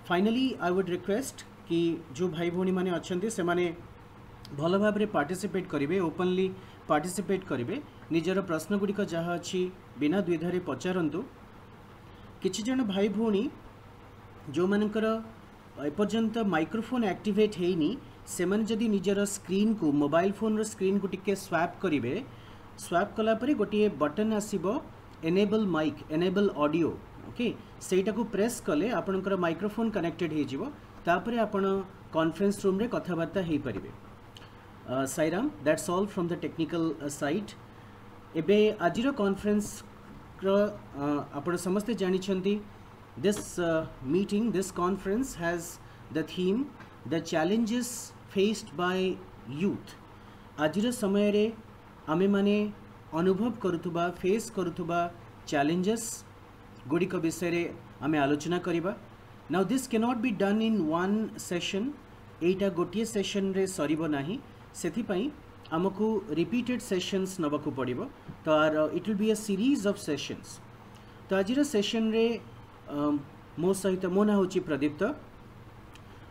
Finally I would request कि जो भाई भौणी माने अच्छे से माने भल भाव में पार्टिसिपेट करेंगे, ओपनली पार्टिसिपेट करेंगे, निजर प्रश्न गुड़िक जहाँ अच्छी बिना द्विधारे पचारतु। किछि जन भाई भौणी जो मानकर एपर्यंत माइक्रोफोन एक्टिवेट होइनी से माने जदि निजर स्क्रीन को मोबाइल फोन स्क्रीन को टिके स्वैप करेंगे, स्वैप कला परे गोटे बटन आसीबो enable mic, enable audio. Okay, सेटा को प्रेस कले आपनकर माइक्रोफोन कनेक्टेड हो जिवो, तापरे आपण कॉन्फ्रेंस रूम रे कथाबार्ता हेई परिबे। Sairam, that's all from the technical side. एबे आजिरो कॉन्फ्रेंस आपण समस्ते जानि छंती this meeting, this conference has the theme the challenges faced by youth. आजिरो समय रे आमे माने अनुभव करुथुबा, फेस करुथुबा चैलेंजेस गुड़िक विषय आमे आलोचना करिबा। Now this cannot be done in one session, एटा गोटे सेशन रे सरीबो नाही, सेथिपाई आमको रिपीटेड सेशंस नबाकू पड़िबो। तो आर it will be a series of sessions. तो आजिर सेशन रे मो सहित, मो ना होची प्रदीप्त,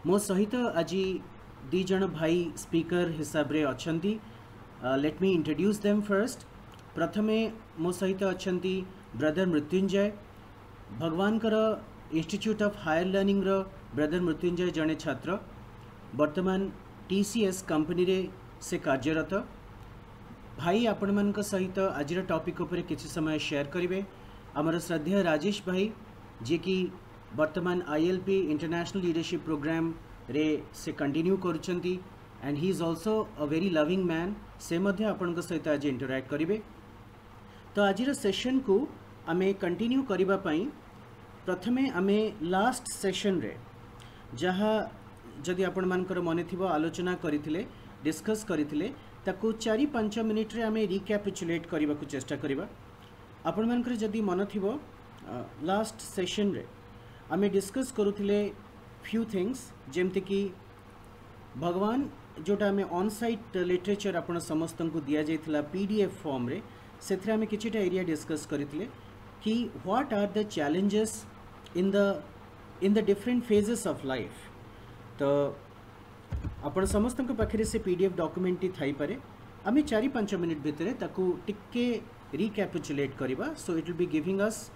मो सहित आज दी जन भाई स्पीकर हिसाब रे अछंती। Let me introduce them first. प्रथमे मो सहित अछंती ब्रदर मृत्युंजय, भगवान कर इंस्टीट्यूट ऑफ हायर लर्निंग रो ब्रदर मृत्युंजय जने छात्र, वर्तमान TCS कंपनी रे से कार्यरत। भाई आपण मान सहित आज टॉपिक उपर किसी समय शेयर करेंगे। आमर श्रद्धेय राजेश भाई जे कि वर्तमान ILP इंटरनेशनल लीडरशिप प्रोग्राम रे से कंटिन्यू करुछंती and he is also a very loving man, से मध्य आपण सहित आज इंटरैक्ट करेंगे। तो आज सेशन को आमे कंटिन्यू करिबा पई प्रथमे आमे लास्ट सेशन रे जहाँ जदि आपण मानकर मने थिबो आलोचना करिथिले, डिस्कस करिथिले, ताकू 4-5 मिनिट रे आमे रिकैपिचुलेट करबा को चेष्टा करिबा। आपण मानकर जदि मन थिबो लास्ट सेशन रे आमे डिस्कस करुथिले फ्यू थिंग्स, जेमते कि भगवान जोटा आमे ऑन साइट लिटरेचर आपण समस्त को दिया जाइथिला PDF फॉर्म रे, सेथरे आमे किछिटा एरिया डिस्कस करिथिले कि what are the challenges in the different phases of life. तो आपण समस्त पाखे से PDF डॉक्यूमेंट थाई पारे, आमे 4-5 मिनिट भितर ताकू टिके रिकैपिचुलेट करिबा। So it will be giving us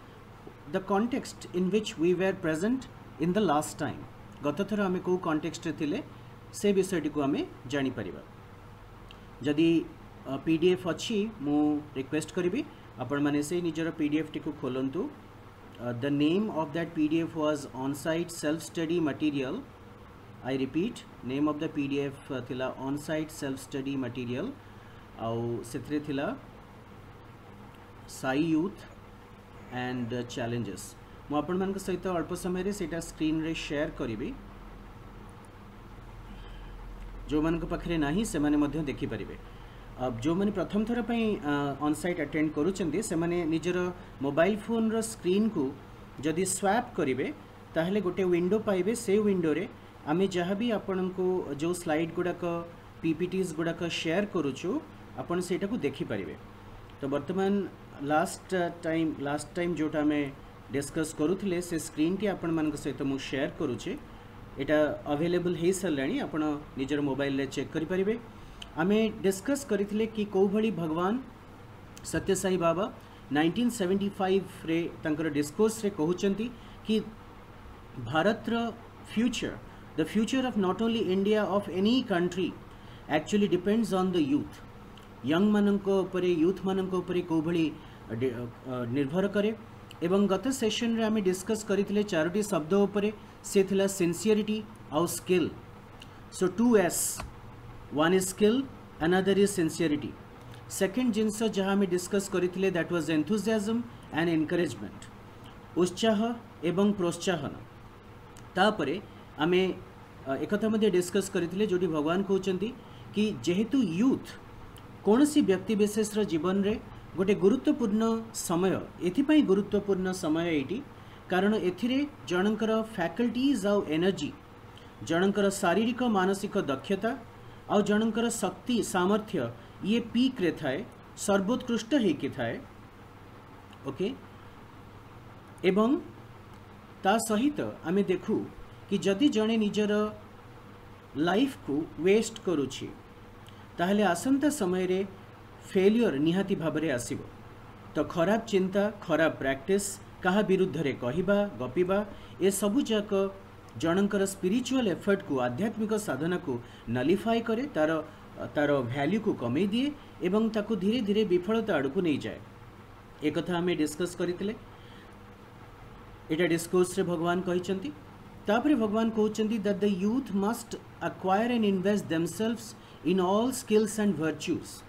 the context in which we were present in the last time. गत थर आमे को कॉन्टेक्स्ट रे थिले से विषयटी को आमे जानि परिबा। जदि PDF अच्छी मु रिक्वेस्ट करी आपण मैंने से निजर PDF टी को खोलंतु। The name of that PDF was on site self study material. I repeat, name of the PDF थिला on site self study material, आउ सेथरे थिला साई यूथ एंड चैलेंजेस। मु आपण मान सहित अल्प समय रे सेटा स्क्रीन रे शेयर करी, जो मान पाखे नाही से माने मध्य देखि परिबे। अब जो मैंने प्रथम थर ऑन साइट अटेंड करुँचे से माने निजर मोबाइल फोन रो स्क्रीन को जदि स्वैप करेंगे ताहले गोटे विंडो पाइबे। से विंडो रे आमे जहाँ भी आपण को जो स्लाइड गुड़ाक PPTs गुड़ाक शेयर करुचु आपण सेटा को देखि पारिबे। तो वर्तमान लास्ट टाइम जोटा आमे डिस्कस करुथिले से स्क्रीन टी आपण मान सहित मु शेयर करुचे। एटा अवेलेबल हे सरलाणी, आपण निजर मोबाइल रे चेक करि परिबे। आमे डिस्कस करिथिले कि को भली भगवान सत्यसाई बाबा 1975 रे तंकर डिस्कोर्स रे कहउचंती कि भारत रो future, the future of not only India of any country actually depends on the youth. Young माननको उपरे, यूथ माननको उपरे को भली निर्भर करे। एवं गत सेशन रे आमे डिस्कस करिथिले 4टी शब्द उपरे, से थिला सिंसियरिटी आउ skill. So 2S, one is skill, another is sincerity. Second जिनस जहाँ में discuss करिथिले that was enthusiasm and encouragement, उत्साह एवं प्रोत्साहन। तापरे आमे एकथा मध्ये डिस्कस करिथिले जोटी भगवान कहउचंती कि जेहेतु यूथ कोनसी व्यक्ति विशेष रो जीवन रे गोटे गुरुत्वपूर्ण समय, एथिपाई गुरुत्वपूर्ण समय एटी कारण एथिरे जनकर फैकल्टीज आउ एनर्जी, जनकर शारीरिक मानसिक दक्षता आउ जनकर शक्ति सामर्थ्य ये पीक रे थाए, सर्वोत्कृष्ट हेकि थाए। ओके, एवं ता सहित आमे देखू कि जदि जड़े निजर लाइफ को वेस्ट करुछि ताहले आसंता समय रे फेलियर निहाती भाबरे आसीबो। तो खराब चिंता खराब प्रैक्टिस कहा विरुद्ध रे कहिबा गपिबा ए सबु जाक जनकर स्पिरिचुअल एफर्ट को आध्यात्मिक साधना को नलिफाई करे तार तार वैल्यू को कमे दिए एवं ताको धीरे धीरे विफलता आड़ को नहीं जाए। एक कथा हमें डिस्कस करथिले एटा डिस्कोर्स रे भगवान कहिसंती। तापरे भगवान कहउचंती that the youth must acquire and invest themselves in all skills and virtues.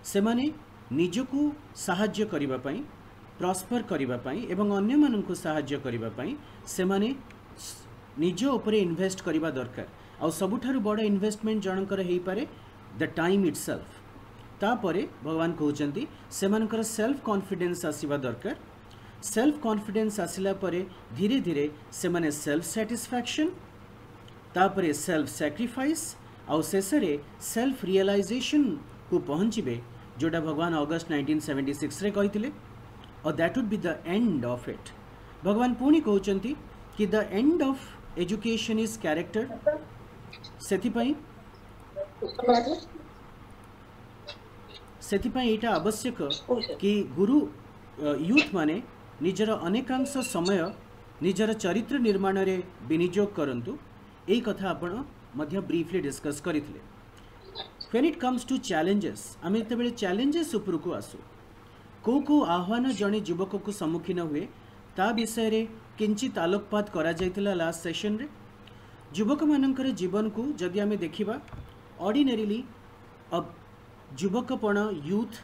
से माने निजको साहाय्य करिबा पई प्रॉस्पर करिबा पई एवं अन्य माननको साहाय्य करिबा पई से माने निज उपरे इन्वेस्ट करिबा दरकार। आ सबुठारु बड़ इन्वेस्टमेंट जनकर हेई पारे द टाइम इटसेल्फ। तापरे भगवान कहउचंती से मानकर सेल्फ कॉन्फिडेंस आसीबा दरकार। सेल्फ कॉन्फिडेंस आसिला परे धीरे धीरे से माने सेल्फ सैटिस्फैक्शन तापरे सेल्फ सैक्रिफाइस आउ शेषरे सेल्फ रियलाइजेशन को पहुँचे जोटा भगवान अगस्त 1976 रे कहिथिले और that would be the end of it. Bhagawan पुणी कहउचंती कि the end of education is character. सेथिपाई एटा आवश्यक कि गुरु यूथ माने निजर अनेकांश समय निजर चरित्र निर्माण रे विनियोग करंतु। एई कथा आपण मध्य ब्रीफली डिस्कस करिथिले। When it comes to challenges आमे तेबेले चैलेंजेस ऊपर को आसु को आह्वान जड़े युवक को सम्मुखीन हुए ता विषय रे किंचित आलोकपात करा जायतिला लास्ट सेशन रे। युवक मानकर जीवन को जदि आमे देखिबा ऑर्डिनरीली अब युवकपण यूथ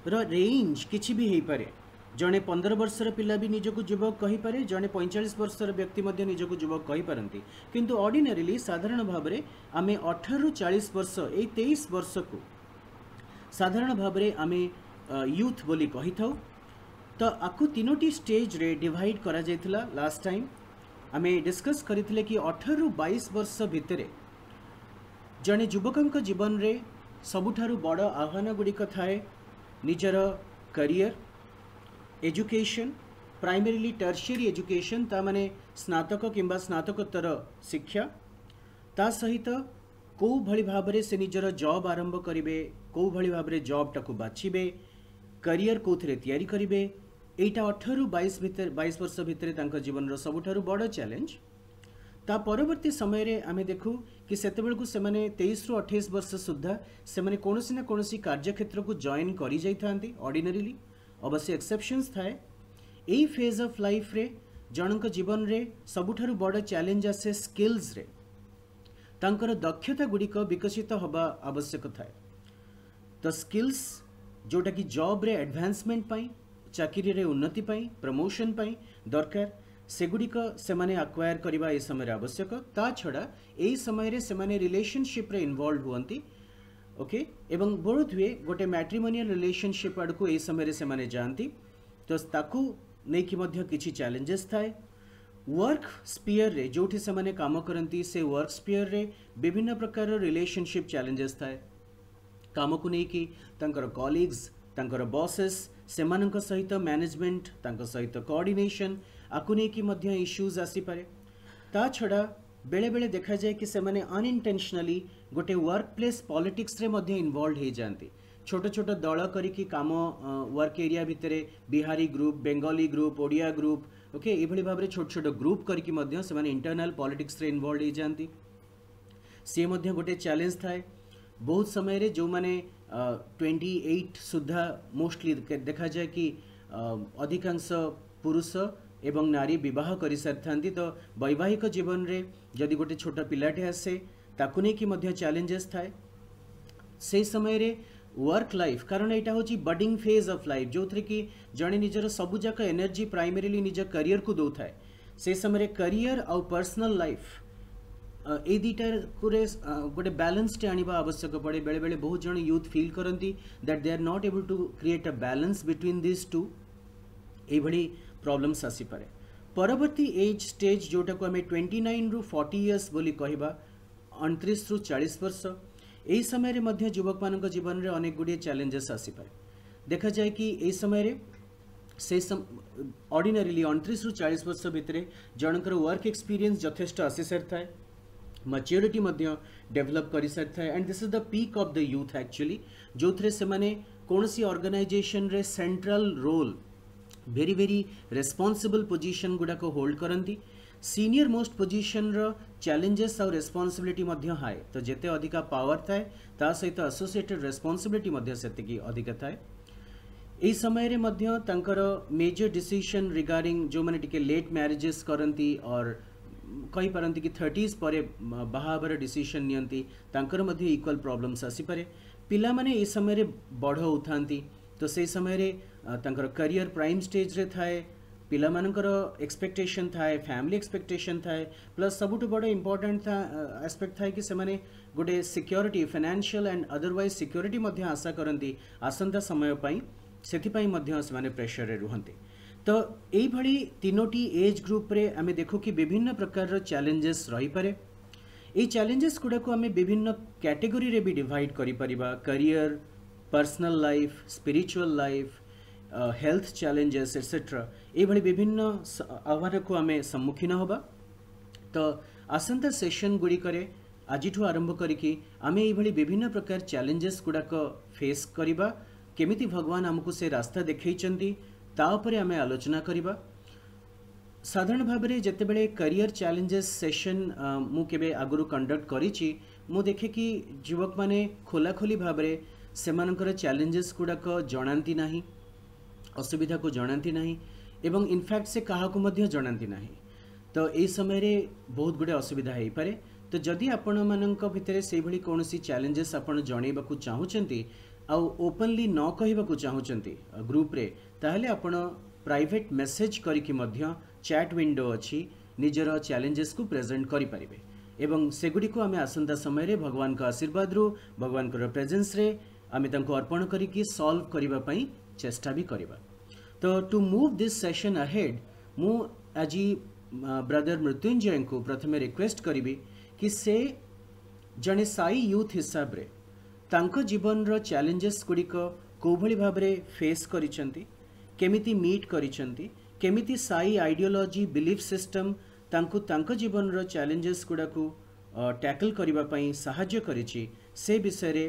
रो रेंज किछि भी हेई पारे। जड़े 15 वर्षर पिला भी निजको युवक कहि पारे, जड़े 45 वर्षर व्यक्ति मध्य निजको युवक कहि पारंती। किंतु ऑर्डिनरीली साधारण भाव में आमे 18 रु 40 वर्ष ए 23 वर्ष को साधारण भाव में आमे यूथ बोली कहि थाउ। तो आकु तीनोटी स्टेज रे डिवाइड करा जायतिला। लास्ट टाइम आमे डिस्कस करिथिले कि 18 रु 22 वर्ष भितरे जड़े युवकंक जीवन रे सबुठारु बड़ आह्वान गुड़िक थाए निजर career education primarily tertiary education ता माने स्नातक किंबा स्नातकोत्तर शिक्षा ता सहित को भली भाबरे से निजर जॉब आरंभ करिवे को भली भाबरे जॉब टाकु बाछिबे करियर कोथरे तयारी करिवे। एटा 18 रु 22 वर्ष भितरे तांका जीवन रो सबुठारु बड़ चैलेंज। ता परवर्ती समय रे आमे देखु कि सेतेबेलकु सेमाने 23 रु 28 वर्ष सुद्धा सेमाने कोनोसी ना कोनोसी कार्यक्षेत्र को जॉइन करि जाइथांती ऑर्डिनरीली। अवश्य एक्सेप्शंस थाए। एई फेज ऑफ लाइफ रे जनक जीवन रे सबुठारु बड़ चैलेंज आसे स्किल्स रे तांकर दक्षता गुड़िक विकसित हवा आवश्यक थाए। तो स्किल्स जोटा कि जॉब रे एडवांसमेंट पाई चाकरी रे उन्नति पाई प्रमोशन पाई दरकार सेगुड़िक सेमाने एक्वायर करबा ए समय आवश्यक। ता छड़ा एई समय रे सेमाने रिलेशनशिप रे इन्वॉल्व हुअंती ओके एवं बोध हुए गोटे मैट्रिमोनियल रिलेशनशिप आड़ को ए समय से माने जानती। तो ताकू नहीं कि मध्य किछि चैलेंजेस थाए। वर्क स्पीयर रे जोठी से माने काम करंती से वर्क स्पीयर रे विभिन्न प्रकार रिलेशनशिप चैलेंजेस थाए। काम को नहीं कि तांकर कॉलीग्स तांकर बॉसेस सेमानक सहित मैनेजमेंट तांकर सहित कोऑर्डिनेशन आकु नहीं कि मध्य इश्यूज आसी पारे। ता छड़ा बेले बेले देखा जाए कि सेमाने अनइंटेंशनली गोटे वर्क प्लेस पॉलिटिक्स रे मध्य इन्वॉल्व हो जाती। छोट छोट दल करिकी काम वर्क एरिया भितरे Bihari group Bengali group Odia group okay एभली भाव में छोट छोट ग्रुप करिकी मध्य सेमाने इंटरनल पॉलिटिक्स रे इन्वॉल्व हो जाती। सी मध्य गोटे चैलेंज थाए। बहुत समय रे जो माने 28 सुधा मोस्टली देखा जाए कि अधिकांश पुरुष एवं नारी विवाह करि सारथांती। तो वैवाहिक जीवन रे जदि गोटे छोटा पिलाटे आसे ताकु नहीं कि मध्य चैलेंजेस थाए। से समय रे वर्क लाइफ कारण यहाँ हूँ बडिंग फेज ऑफ लाइफ जो थे कि जड़े निजर सबुजाक एनर्जी प्राइमरीली निज करियर को दौ थाए। से समय करियर आउ पर्सनल लाइफ ए दुटार गोटे बैलेंस टे आनिबा आवश्यक पड़े। बेले बेले बहुत जन यूथ फील करती that they are not able to create a balance between this two एभली प्रॉब्लम्स आसी पारे। परवर्ती एज स्टेज जोटा को आम 29 रु 40 इयर्स बोली कहबा 29 रु 40 वर्ष यही समय रे मध्य युवक मान जीवन में अनेक गुड़िए चैलेंजेस आसी पारे। देखा जाए कि यही समय रे से ऑर्डिनरीली 29 रु 40 वर्ष भितर जनकर वर्क एक्सपीरियंस यथेष्ट आसी सारी थाए, मैच्योरिटी डेवलप कर सारी थाए, and this is the peak of the youth actually, जो थे से माने कौनसी ऑर्गेनाइजेशन रे central role very very responsible position गुड़ाक होल्ड करती, सीनियर मोस्ट पोजीशन रो चैलेंजेस और रेस्पॉन्सिबिलिटी मध्य हाई, तो जिते अधिका पावर थाए ता सहित एसोसिएटेड रेस्पॉन्सिबिलिटी मध्य सेतिकी अधिक थाए। यही समय रे मध्य तांकर मेजर डिसीजन रिगार्डिंग जो माने टिके लेट मैरिजेस करती और कही पारती कि 30s पर बाहाबर डिसीजन नियंती, तांकर मध्य इक्वल प्रॉब्लम्स आसी पारे। पिला माने ए समय रे बड़ होउथांती, तो से समय रे तांकर करियर प्राइम स्टेज रे थाए, पिला मानकर एक्सपेक्टेशन थाए, फैमिली एक्सपेक्टेशन थाए, प्लस सबुठु बड़ इंपोर्टेंट था एस्पेक्ट थाए कि से माने गोटे security financial and otherwise security मध्य आशा करती आसंता समय पई, सेथिपाई मध्य से माने प्रेशर रे रुहंती। तो यही भली तीनोटी एज ग्रुप रे आमे देखो कि विभिन्न प्रकार चैलेंजेस रही पारे। ये चैलेंजेस गुड़ा को आमे विभिन्न कैटेगरी रे भी डिवाइड करि परिबा, career, personal life, spiritual life, health challenges etcetera, ये भली विभिन्न आह्वान को आमे सम्मुखीन होबा। तो आसंता सेशन गुड़ी करे आजिठु आरंभ करिकी आमे ये भली विभिन्न प्रकार चैलेंजेस गुड़ा को फेस करिबा, केमिति भगवान हमको से रास्ता देखैचंती ता उपरे आमे आलोचना करिबा। साधारण भाव में जितेबले करियर चैलेंजेस सेशन मु केबे आगुरु कंडक्ट करिछि, मु देखे कि युवक माने खोलाखोली भाव में सेमानकर चैलेंजेस गुड़ाक जनाती नाही, असुविधा को जनाती नाही, एवं इनफैक्ट से कहा को मध्य जनाती नाही। तो यही समय रे बहुत गुड़े असुविधा हो पारे। तो जदि आपण मानक भितर से भली कोनोसी चैलेंजेस आपण जणैबाकू चाहुचंती आ ओपनली न कहबाकू चाहुचंती ग्रुप रे, ताहले आपण प्राइवेट मेसेज करिकि मध्य चैट विंडो अच्छी निजर चैलेंजेस को प्रेजेंट करि परिबे, एवं सेगुडी को आमे आसंता समय रे भगवान का आशीर्वाद रु भगवान को प्रेजेंस रे आमे तांको अर्पण करिकि सॉल्व करिबा पई चेष्टा भी करिबा। तो to move this session ahead मु आज ब्रदर मृत्युंजय को प्रथमे रिक्वेस्ट करिबी कि से जने साई यूथ हिसाब रे तांको जीवन रो चैलेंजेस गुड़िक को भली भाव रे फेस करिसंती, केमिति मीट करिसंती, केमिति साई आइडियोलॉजी बिलीफ सिस्टम तांको तांको जीवन रो चैलेंजेस गुड़ा को टैकल करिबा पई सहाय्य करिछि, से विषय रे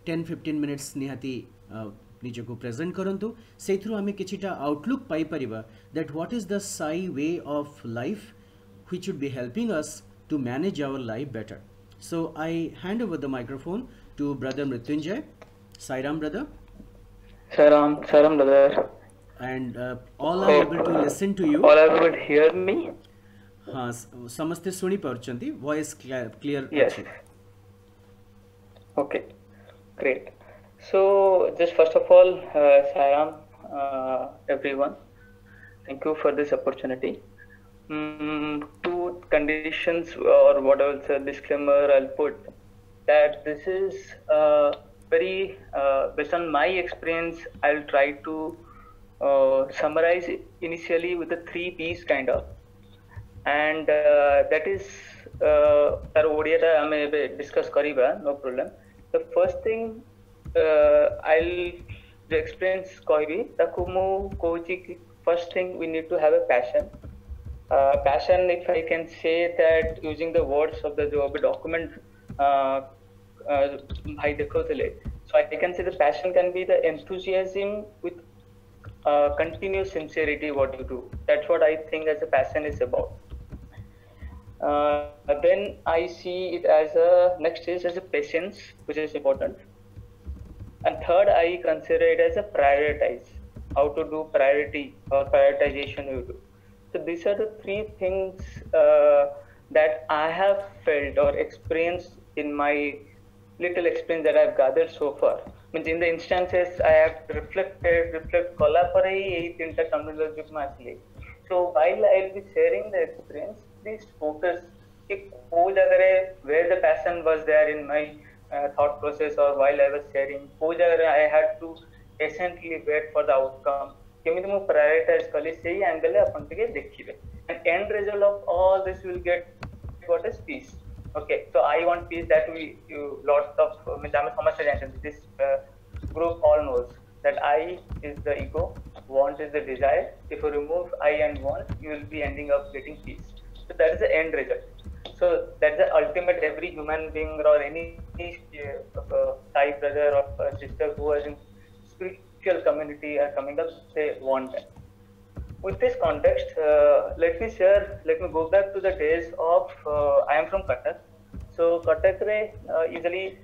10-15 मिनिट्स निहाती निजको प्रेजेंट करंतु। सेथरु आमे किछिटा आउटलुक पाई परिबा that what is the Sai way of life which should be helping us to manage our life better. So I hand over the microphone to Brother Mrityunjay. Sai Ram, brother. Saram brother. And all are able to listen to you. All are able to hear me. हाँ, समस्ते सुनी पारुचंती, voice clear. Yes. Okay, great. So just first of all, Saram, everyone, thank you for this opportunity. Two conditions or whatever disclaimer I'll put, that this is very based on my experience. I'll try to summarize initially with the 3 P's kind of, and that is tar odia ta ame discuss kariba, no problem. The first thing I'll the experience kahibi taku mu kochi ki first thing we need to have a passion. Passion, if I can say that using the words of the document bhai dekhotile, so I can say the passion can be the enthusiasm with continuous sincerity what you do. That's what I think as a passion is about. Then I see it as a next is as a patience, which is important, and third I consider it as a prioritize, how to do priority or prioritization you do. So these are the 3 things that I have felt or experienced in my little experience that I've gathered so far. Means in the instances I have reflect kala pare ei 3 terminology ma asli. So while I'll be sharing the experience, please focus ki ko jaga re where the passion was there in my thought process, or while I was sharing ko jaga I had to patiently wait for the outcome. केमिति मु prioritise कली सेही angle अपन के देखिबे, and end result of all this will get what is peace. Okay, so I want peace that we lots of means हम समझते जानते this group all knows that I is the ego, want is the desire. If you remove I and want, you will be ending up getting peace. So that is the end result. So that's the ultimate. Every human being or any Thai brother or sister who is in spiritual community are coming up, they want that. With this context, let me go back to the days of, I am from Cuttack. So Cuttack usually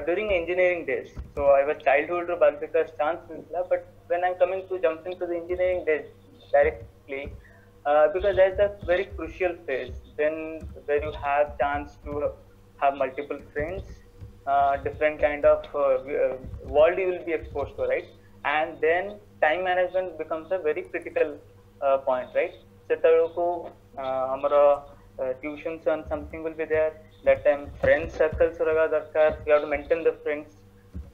during engineering days, so I was childhood to Balvikas chance mila, but when I'm coming to jumping to the engineering days directly, because that's a very crucial phase, then where you have chance to have multiple friends, different kind of world you will be exposed to, right? And then time management becomes a very critical point, right? ସେତେବେଳକୁ ଆମର tuitions and something will be there. That time friend circles ରହିବା ଦରକାର. You have to maintain the friends.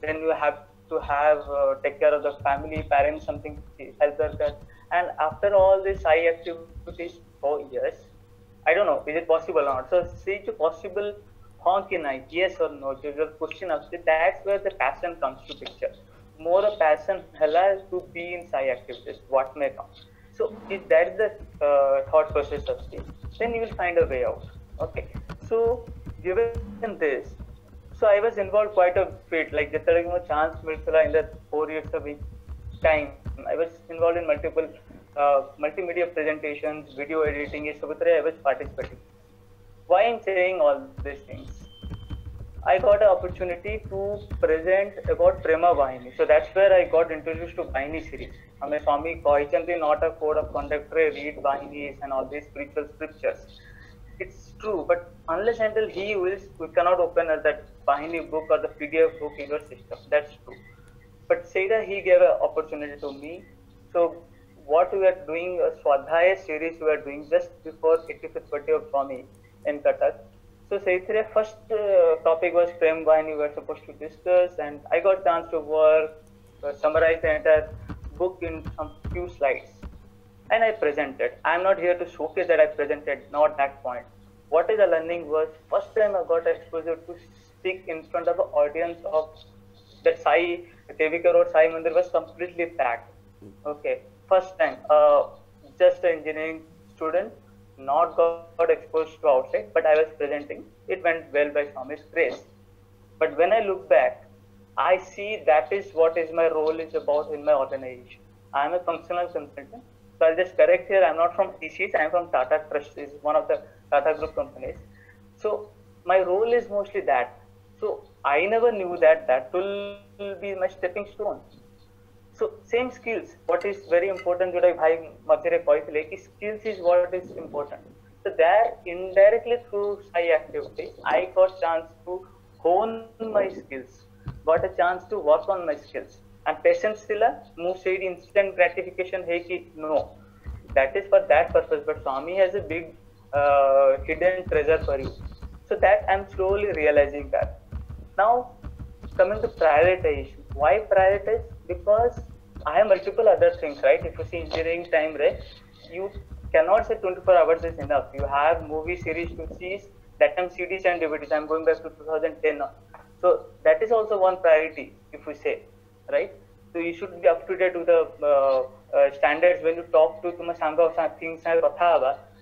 Then you have to have take care of the family, parents, something help दरकार. And after all this high activities for years, I don't know, is it possible or not? So see जो possible हाँ कि नहीं, yes or no, जो question आती, that's where the passion comes to picture. More a passion hella to be in sci activities, what may come. So if that's the thought process of it, then you will find a way out. Okay. So given this, so I was involved quite a bit. Like the chance in the 4 years of time, I was involved in multiple multimedia presentations, video editing. I was participating. Why I'm saying all these things? I got an opportunity to present about Prema Vahini. So that's where I got introduced to Vahini series. Ame Swami Kohichandri not a code of conduct, read Vahinis and all these spiritual scriptures. It's true, but unless until he wills, we cannot open that Vahini book or the PDF book in your system. That's true. But Seda, he gave an opportunity to me. So what we are doing, a Swadhyaya series we are doing just before 85th birthday of Swami in Cuttack. So Saithre, first topic was Prem Vahini we were supposed to discuss, and I got chance to work, summarize the entire book in some few slides. And I presented. I'm not here to showcase that I presented, not that point. What is the learning was, first time I got exposure to speak in front of an audience of that Sai, Devika Road Sai Mandir was completely packed. Okay, first time, just an engineering student, not got exposed to outside, but I was presenting. It went well by Swami's grace. But when I look back, I see that is what is my role is about in my organization. I am a functional consultant. So I'll just correct here, I'm not from TCS, I'm from Tata Trust, is one of the Tata Group companies. So my role is mostly that. So I never knew that that will be my stepping stone. So same skills, what is very important, skills is what is important. So there, indirectly through Sai activity, I got chance to hone my skills, got a chance to work on my skills. And patience move said instant gratification, hey, no, that is for that purpose, but Swami has a big hidden treasure for you. So that I'm slowly realizing that. Now, coming to prioritization. Why prioritize? Because I have multiple other things, right? If you see engineering time, right, you cannot say 24 hours is enough. You have movie series to see, that time CDs and DVDs. I'm going back to 2010 now. So that is also one priority, if we say, right? So you should be up to date with the standards when you talk to things.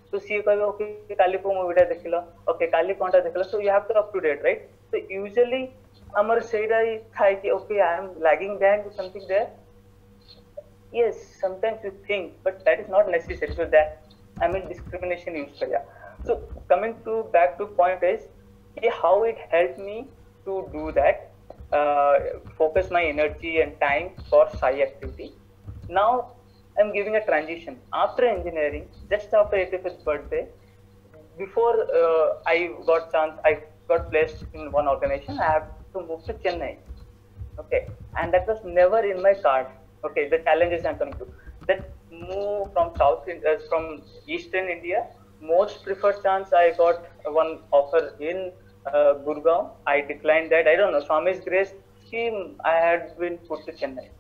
So see, okay, Kali ko movie dekhila, okay, Kali konta dekhila. So you have to up to date, right? So usually, amar sayda thai ki okay, I am lagging behind with something there. Yes, sometimes you think, but that is not necessary. So that I mean discrimination used. So coming to back to point is how it helped me to do that, focus my energy and time for Sai activity. Now I'm giving a transition after engineering, just after 85th birthday. Before I got placed in one organization, I have to move to Chennai. Okay, and that was never in my card. Okay, the challenges I'm coming to. That move from from Eastern India, most preferred chance I got one offer in Gurgaon. I declined that. I don't know, Swami's grace scheme, I had been put to Chennai.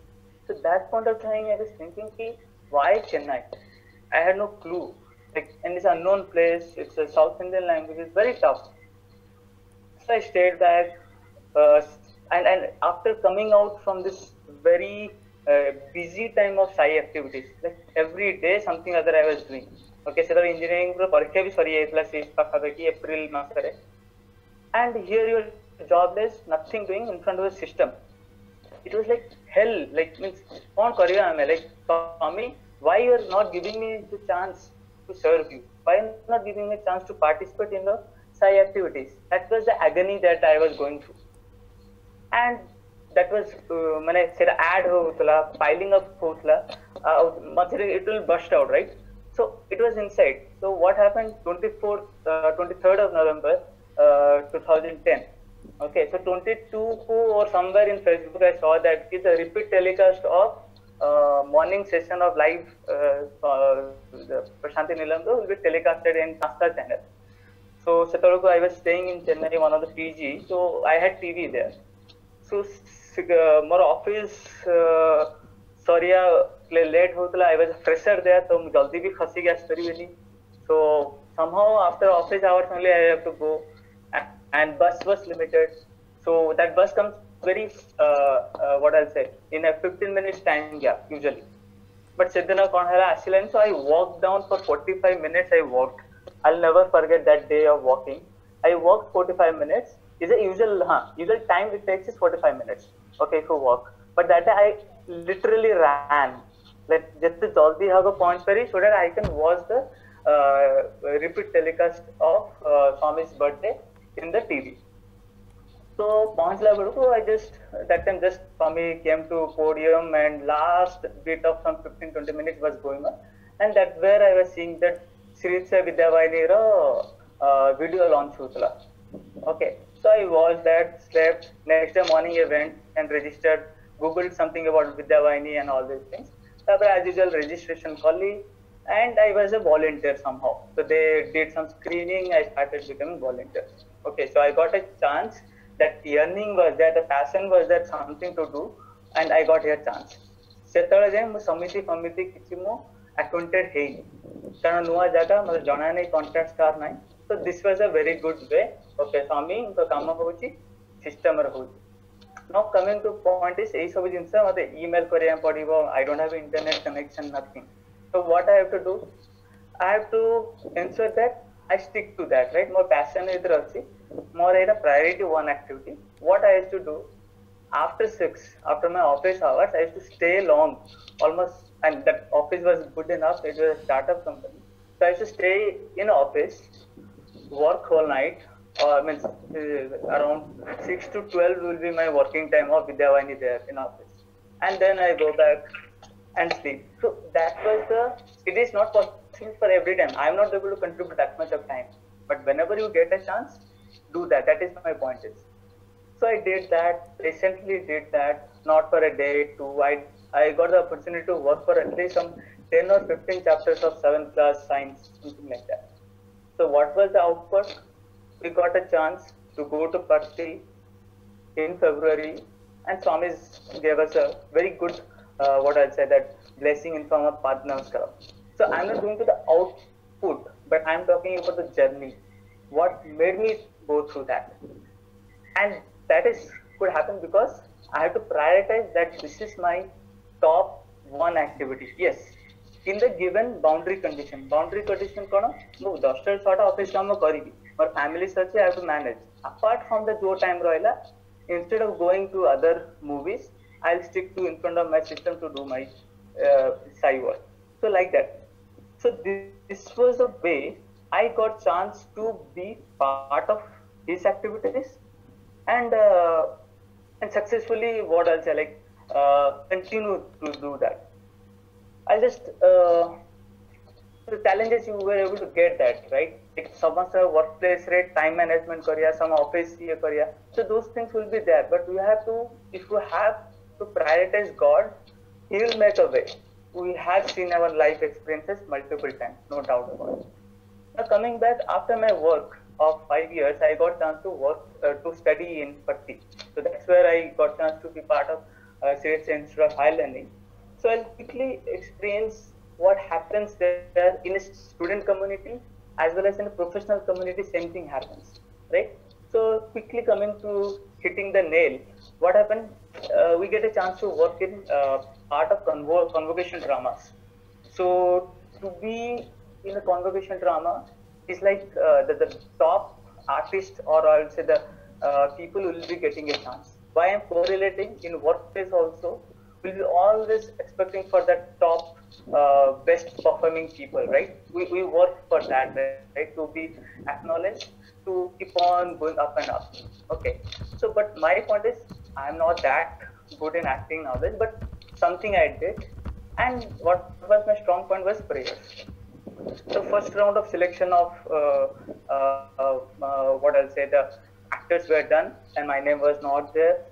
So that point of time, I was thinking, why Chennai? I had no clue. Like, and it's an unknown place. It's a South Indian language. It's very tough. So I stayed back. And after coming out from this very busy time of Sai activities. Like every day something other I was doing. Okay, so engineering parikha bhi sari jayitla se pakhabaki April masare, and here you're jobless, nothing doing in front of the system. It was like hell. Like means kaun kariba ame, like Swami, why you are not giving me the chance to serve you? Why not giving me a chance to participate in the Sai activities? That was the agony that I was going through. And that was mane sera ad houtla, piling up houtla, it will burst out, right? So it was inside. So what happened 23rd of November 2010. Okay, so 22 or somewhere in Facebook I saw that it's a repeat telecast of morning session of live the Prashanti Nilambu will be telecasted in Nasta channel. So Setaroko, I was staying in Chennai, one of the PG, so I had TV there. So more office sorry late hotla, I was a fresher there, so jaldi bhi khasi gas kari. So somehow after office hours only I have to go, and bus was limited. So that bus comes very what I'll say in a 15 minutes time gap usually. But Siddhana Konhala Asilan, so I walked down for 45 minutes. I walked. I'll never forget that day of walking. I walked 45 minutes. Is a usual time it takes is 45 minutes. Okay, for walk. But that day I literally ran. Like just to jaldi have a point so that I can watch the repeat telecast of Swami's birthday in the TV. So I just that time just Swami came to podium and last bit of some 15-20 minutes was going on, and that's where I was seeing that Sridhar Vidyavahini video launch hutla. Okay, so I watched that, slept. Next day morning I went and registered, googled something about Vidyavahini and all these things. As usual registration calling, and I was a volunteer somehow. So they did some screening, I started becoming volunteer. Okay, so I got a chance, that yearning was there, the passion was there, something to do, and I got a chance. Setelah jaye mo samiti kichi mo acquainted heini. Karana nuwa jaga mate jana nahi, contact star nahi. So this was a very good way. Okay, Swami inko kama hochi, system ra hochi. Now coming to point is ei sabu jinsa mate email kariya padibo, I don't have internet connection, nothing. So what I have to do, I have to ensure that I stick to that, right? More passion is there, more a priority one activity. What I used to do after my office hours, I used to stay long, almost, and that office was good enough. It was a startup company, so I used to stay in office, work whole night. Means around 6 to 12 will be my working time of Vidyavahini there in office, and then I go back and sleep. So that was it is not possible for every time. I am not able to contribute that much of time, but whenever you get a chance, do that. That is my point is. So I did that, recently did that, not for a day, two. I got the opportunity to work for at least some 10 or 15 chapters of 7th class science, something like that. So what was the output? We got a chance to go to Parsi in February, and Swami gave us a very good, what I'll say, that blessing in form of Padnamaskaram. So I'm not going to the output, but I'm talking about the journey. What made me go through that? And that could happen because I have to prioritize that this is my top one activity. Yes, in the given boundary condition. Boundary condition kono, no, 10 to 6 office काम मैं करी भी, और family search I have to manage. Apart from the जो time रोएला, instead of going to other movies, I'll stick to in front of my system to do my Sai work. So like that. So this was the way I got chance to be part of his activities, and successfully, what I'll say, like continue to do that. I'll just the challenges you were able to get that, right? Like someone's workplace rate, time management career, some office career. So those things will be there, but we have to, if you have to prioritize God, He will make a way. We have seen our life experiences multiple times, no doubt about it. Now coming back, after my work of 5 years, I got chance to work to study in Patti. So that's where I got chance to be part of State Institute of Higher Learning. So I'll quickly experience what happens there in a student community as well as in a professional community. Same thing happens, right? So quickly coming to hitting the nail, what happened? We get a chance to work in part of convocation dramas. So to be in a convocation drama is like the top artist, or I will say the people will be getting a chance. Why I'm correlating in workplace also, will be always expecting for that top best performing people, right? We work for that, right? To be acknowledged, to keep on going up and up. Okay. So, but my point is, I'm not that good in acting nowadays, but something I did. And what was my strong point was prayers. So first round of selection of what I'll say, the actors were done, and my name was not there.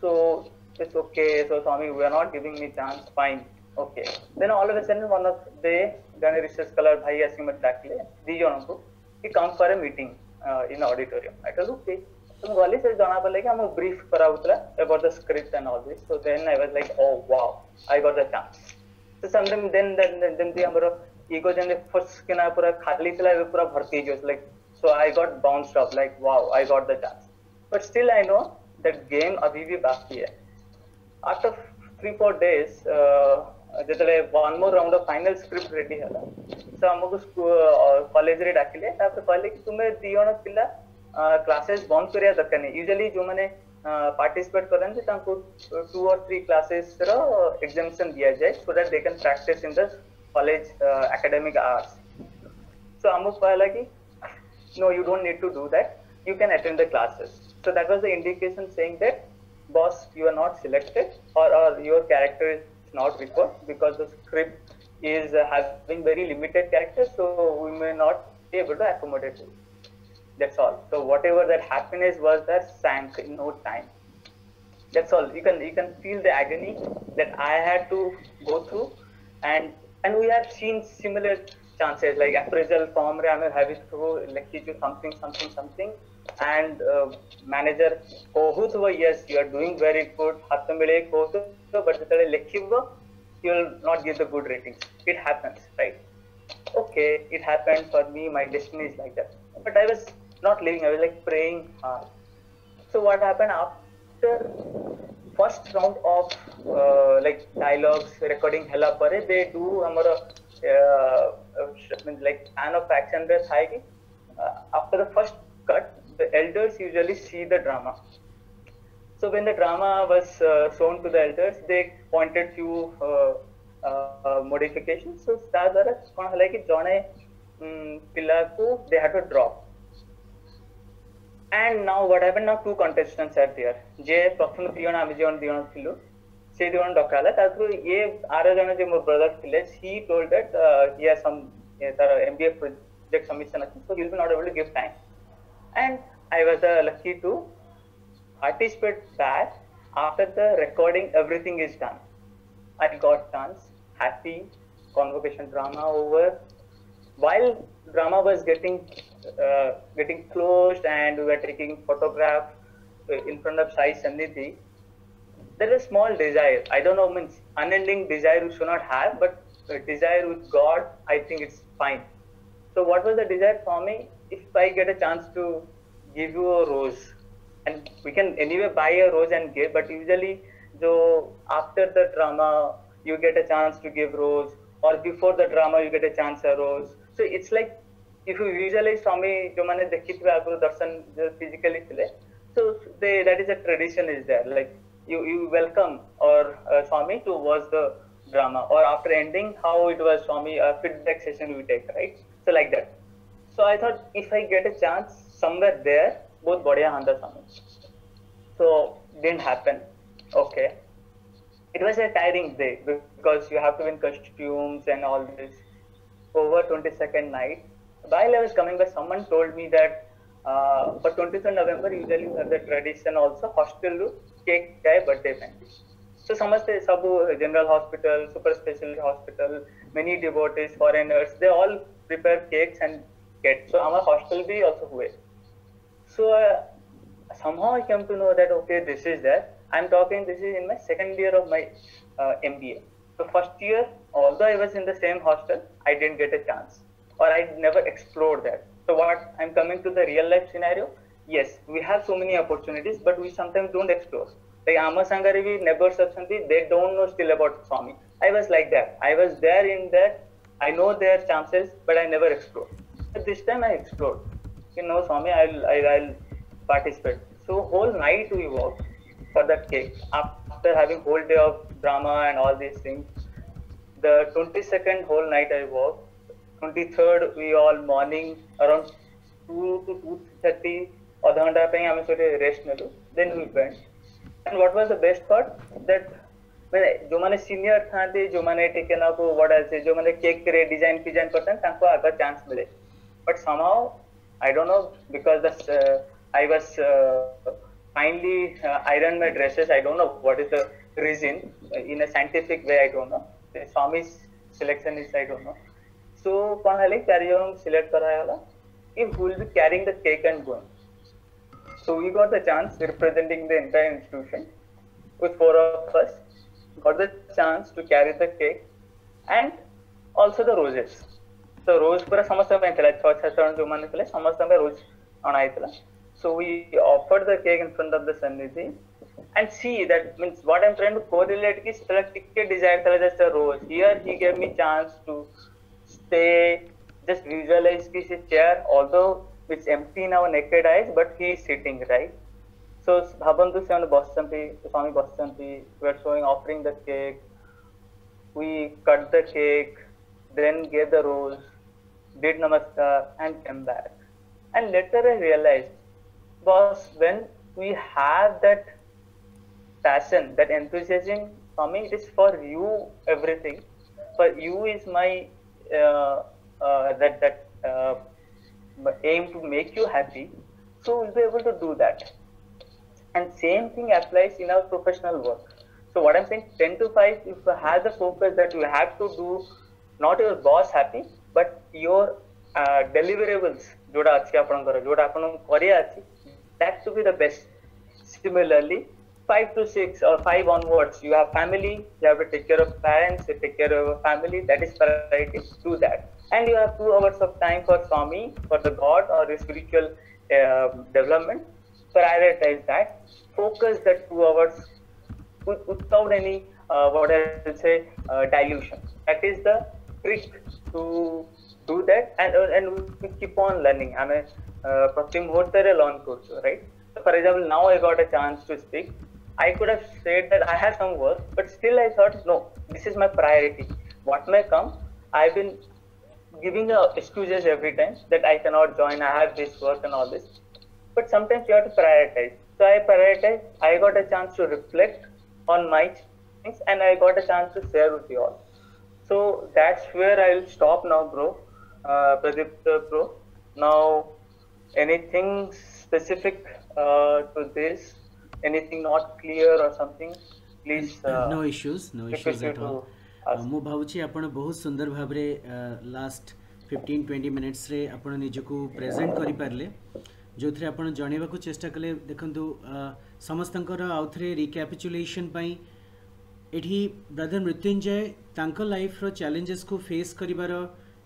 So it's okay. So Swami, we are not giving me chance. Fine. Okay. Then all of a sudden, one of the Gane research scholar bhai asking me directly, दी जनों he come for a meeting in the auditorium. I told okay. So गली से जाना पड़े कि हम brief करा उतरा about the script and all this. So then I was like, oh wow, I got the chance. So sometimes then the हमारा ego जन first के ना पूरा खाली चला है पूरा भर्ती जो like, so I got bounced up like wow, I got the chance. But still I know that game अभी भी बाकी है. After 3-4 days, ଯେତେବେଳେ one more round of final script ready ହେଲା, so ଆମକୁ college ରେ ଡାକିଲେ, ତାପରେ କହିଲେ କି ତୁମେ ଦି ଜଣ ପିଲା classes ବନ୍ଦ କରିବା ଦରକାର ନାହିଁ. Usually ଯୋଉମାନେ participate କରନ୍ତି ତାଙ୍କୁ 2 or 3 classes ର exemption ଦିଆଯାଏ so that they can practice in the college academic hours. So ଆମକୁ କହିଲା କି no, you don't need to do that. You can attend the classes. So that was the indication saying that, boss, you are not selected, or your character is not required because the script is having very limited characters, so we may not be able to accommodate you. That's all. So whatever that happiness was there sank in no time. That's all. You can feel the agony that I had to go through, and we have seen similar chances like appraisal form re ame have to like something and manager kohuthva yes you are doing very good hath mile kohuthva but jetale lekhibo you will not get the good ratings. It happens, right? Okay, it happened for me. My destiny is like that. But I was not living. I was like praying hard. So what happened after first round of like dialogues recording hela pare they do amara like fan of action re thai ki after the first cut the elders usually see the drama. So when the drama was shown to the elders, they pointed few modifications. So ତା ଦ୍ୱାରା କ'ଣ ହେଲା କି ଜଣେ ପିଲାକୁ they had to drop. And now what happened, now 2 contestants are there. जे प्रथम 3 जण आमे दी जण थिलु से 2 जण डका होला ताकू ये आरो जण जे मोर ब्रदर थिले he told that he has some तार MBA project submission अछि, so he will be not able to give time. And I was lucky to participate that after the recording everything is done. I got chance, happy, convocation drama over. While drama was getting closed and we were taking photograph in front of Sai Sannidhi, there is small desire. I don't know, means unending desire you should not have, but desire with God, I think it's fine. So what was the desire for me? If I get a chance to give you a rose, and we can anyway buy a rose and give, but usually so after the drama you get a chance to give rose, or before the drama you get a chance a rose. So it's like if you visualize Swami jo mane dekhithbe agru darshan physically thile, so that is a tradition is there, like you welcome or Swami to watch the drama, or after ending how it was Swami feedback session we take, right? So like that. So I thought if I get a chance somewhere there, both badhiya handa Swami. So didn't happen. Okay, it was a tiring day because you have to win costumes and all this. Over 22nd night, while I was coming back, someone told me that for 23rd November usually you have the tradition also hostel cake guy birthday party. So samaste sabu general hospital, super specialty hospital, many devotees, foreigners, they all prepare cakes and get. So our hostel bhi also हुए. So somehow I came to know that okay, this is that. I'm talking, this is in my second year of my MBA. So first year, although I was in the same hostel, I didn't get a chance, or I never explored that. So what I'm coming to the real life scenario, yes, we have so many opportunities, but we sometimes don't explore. like ama sangare bhi neighbors achanti, they don't know still about Swami. I was like that. I was there in that. I know their chances, but I never explored. But this time I explored. You know, Swami, I'll participate. So whole night we walked for that cake. After having whole day of drama and all these things, the 22nd whole night I walked. 23rd we all morning around 2 to 2:30 adha ghanta ପାଇଁ ଆମେ ସେଠି rest ନେଲୁ. Then we went. And what was the best part that जो माने senior थांते जो माने टेके ना को व्हाट आर से जो माने केक रे डिजाइन करते हैं तांको आगे चांस मिले. But somehow I don't know because I was finally ironed my dresses. I don't know what is the reason. In a scientific way I don't know. The Swami's selection is I don't know. So कौन है like चार जन select कराया वाला if who will be carrying the cake and going. So we got the chance representing the entire institution with 4 of us. Got the chance to carry the cake and also the roses. So rose पूरा समस्त में थला 6-6 जन जो माने थले समस्त में rose आना थला. So we offered the cake in front of the Sannidhi and see that means what I'm trying to correlate is that ticket desire thala just a rose. Here he gave me chance to stay, just visualize this chair, although it's empty in our naked eyes, but he is sitting right. So bhabantu se bossanti, Swami bossanti, we are showing offering the cake. We cut the cake, then gave the rose, did namaskar and came back. And later I realized, boss, when we have that passion, that enthusiasm, Swami, it is for you everything. For you is my aim to make you happy. So we'll be able to do that. And same thing applies in our professional work. So what I'm saying, 10 to 5, if you have the focus that you have to do not your boss happy, but your deliverables, जोड़ा अच्छी आपनकर, जोड़ा आपन करिया अच्छी, that to be the best. Similarly, 5 to 6 or 5 onwards, you have family, you have to take care of parents, you take care of your family, that is priority, do that. And you have 2 hours of time for Swami, for the God or the spiritual development, prioritize that, focus that 2 hours without any, what I will say, dilution. That is the trick to do that, and we keep on learning. I mean, prati muhurtare learn kurchu, right? So for example, now I got a chance to speak. I could have said that I have some work, but still I thought, no, this is my priority. What may come, I've been giving excuses every time that I cannot join, I have this work and all this. But sometimes you have to prioritize. So I prioritize, I got a chance to reflect on my things, and I got a chance to share with you all. So that's where I'll stop now, bro. Pradeep, bro. Now, anything specific to this? Anything not clear or something? Please. No issues at all. ମୁଁ ଭାବୁଛି ଆପଣ ବହୁତ ସୁନ୍ଦର ଭାବରେ last 15-20 ମିନିଟ୍ସରେ ଆପଣ ନିଜକୁ present କରିପାରିଲେ, ଯେଉଁଥିରେ ଆପଣ ଜଣାଇବାକୁ ଚେଷ୍ଟା କଲେ. ଦେଖନ୍ତୁ, ସମସ୍ତଙ୍କର ଆଉଥରେ ରିକ୍ୟାପିଚୁଲେସନ୍ ପାଇଁ ଏଠି ବ୍ରଦର ମୃତ୍ୟୁଞ୍ଜୟ ତାଙ୍କ ଲାଇଫ୍ର ଚ୍ୟାଲେଞ୍ଜେସ୍କୁ ଫେସ୍ କରିବାର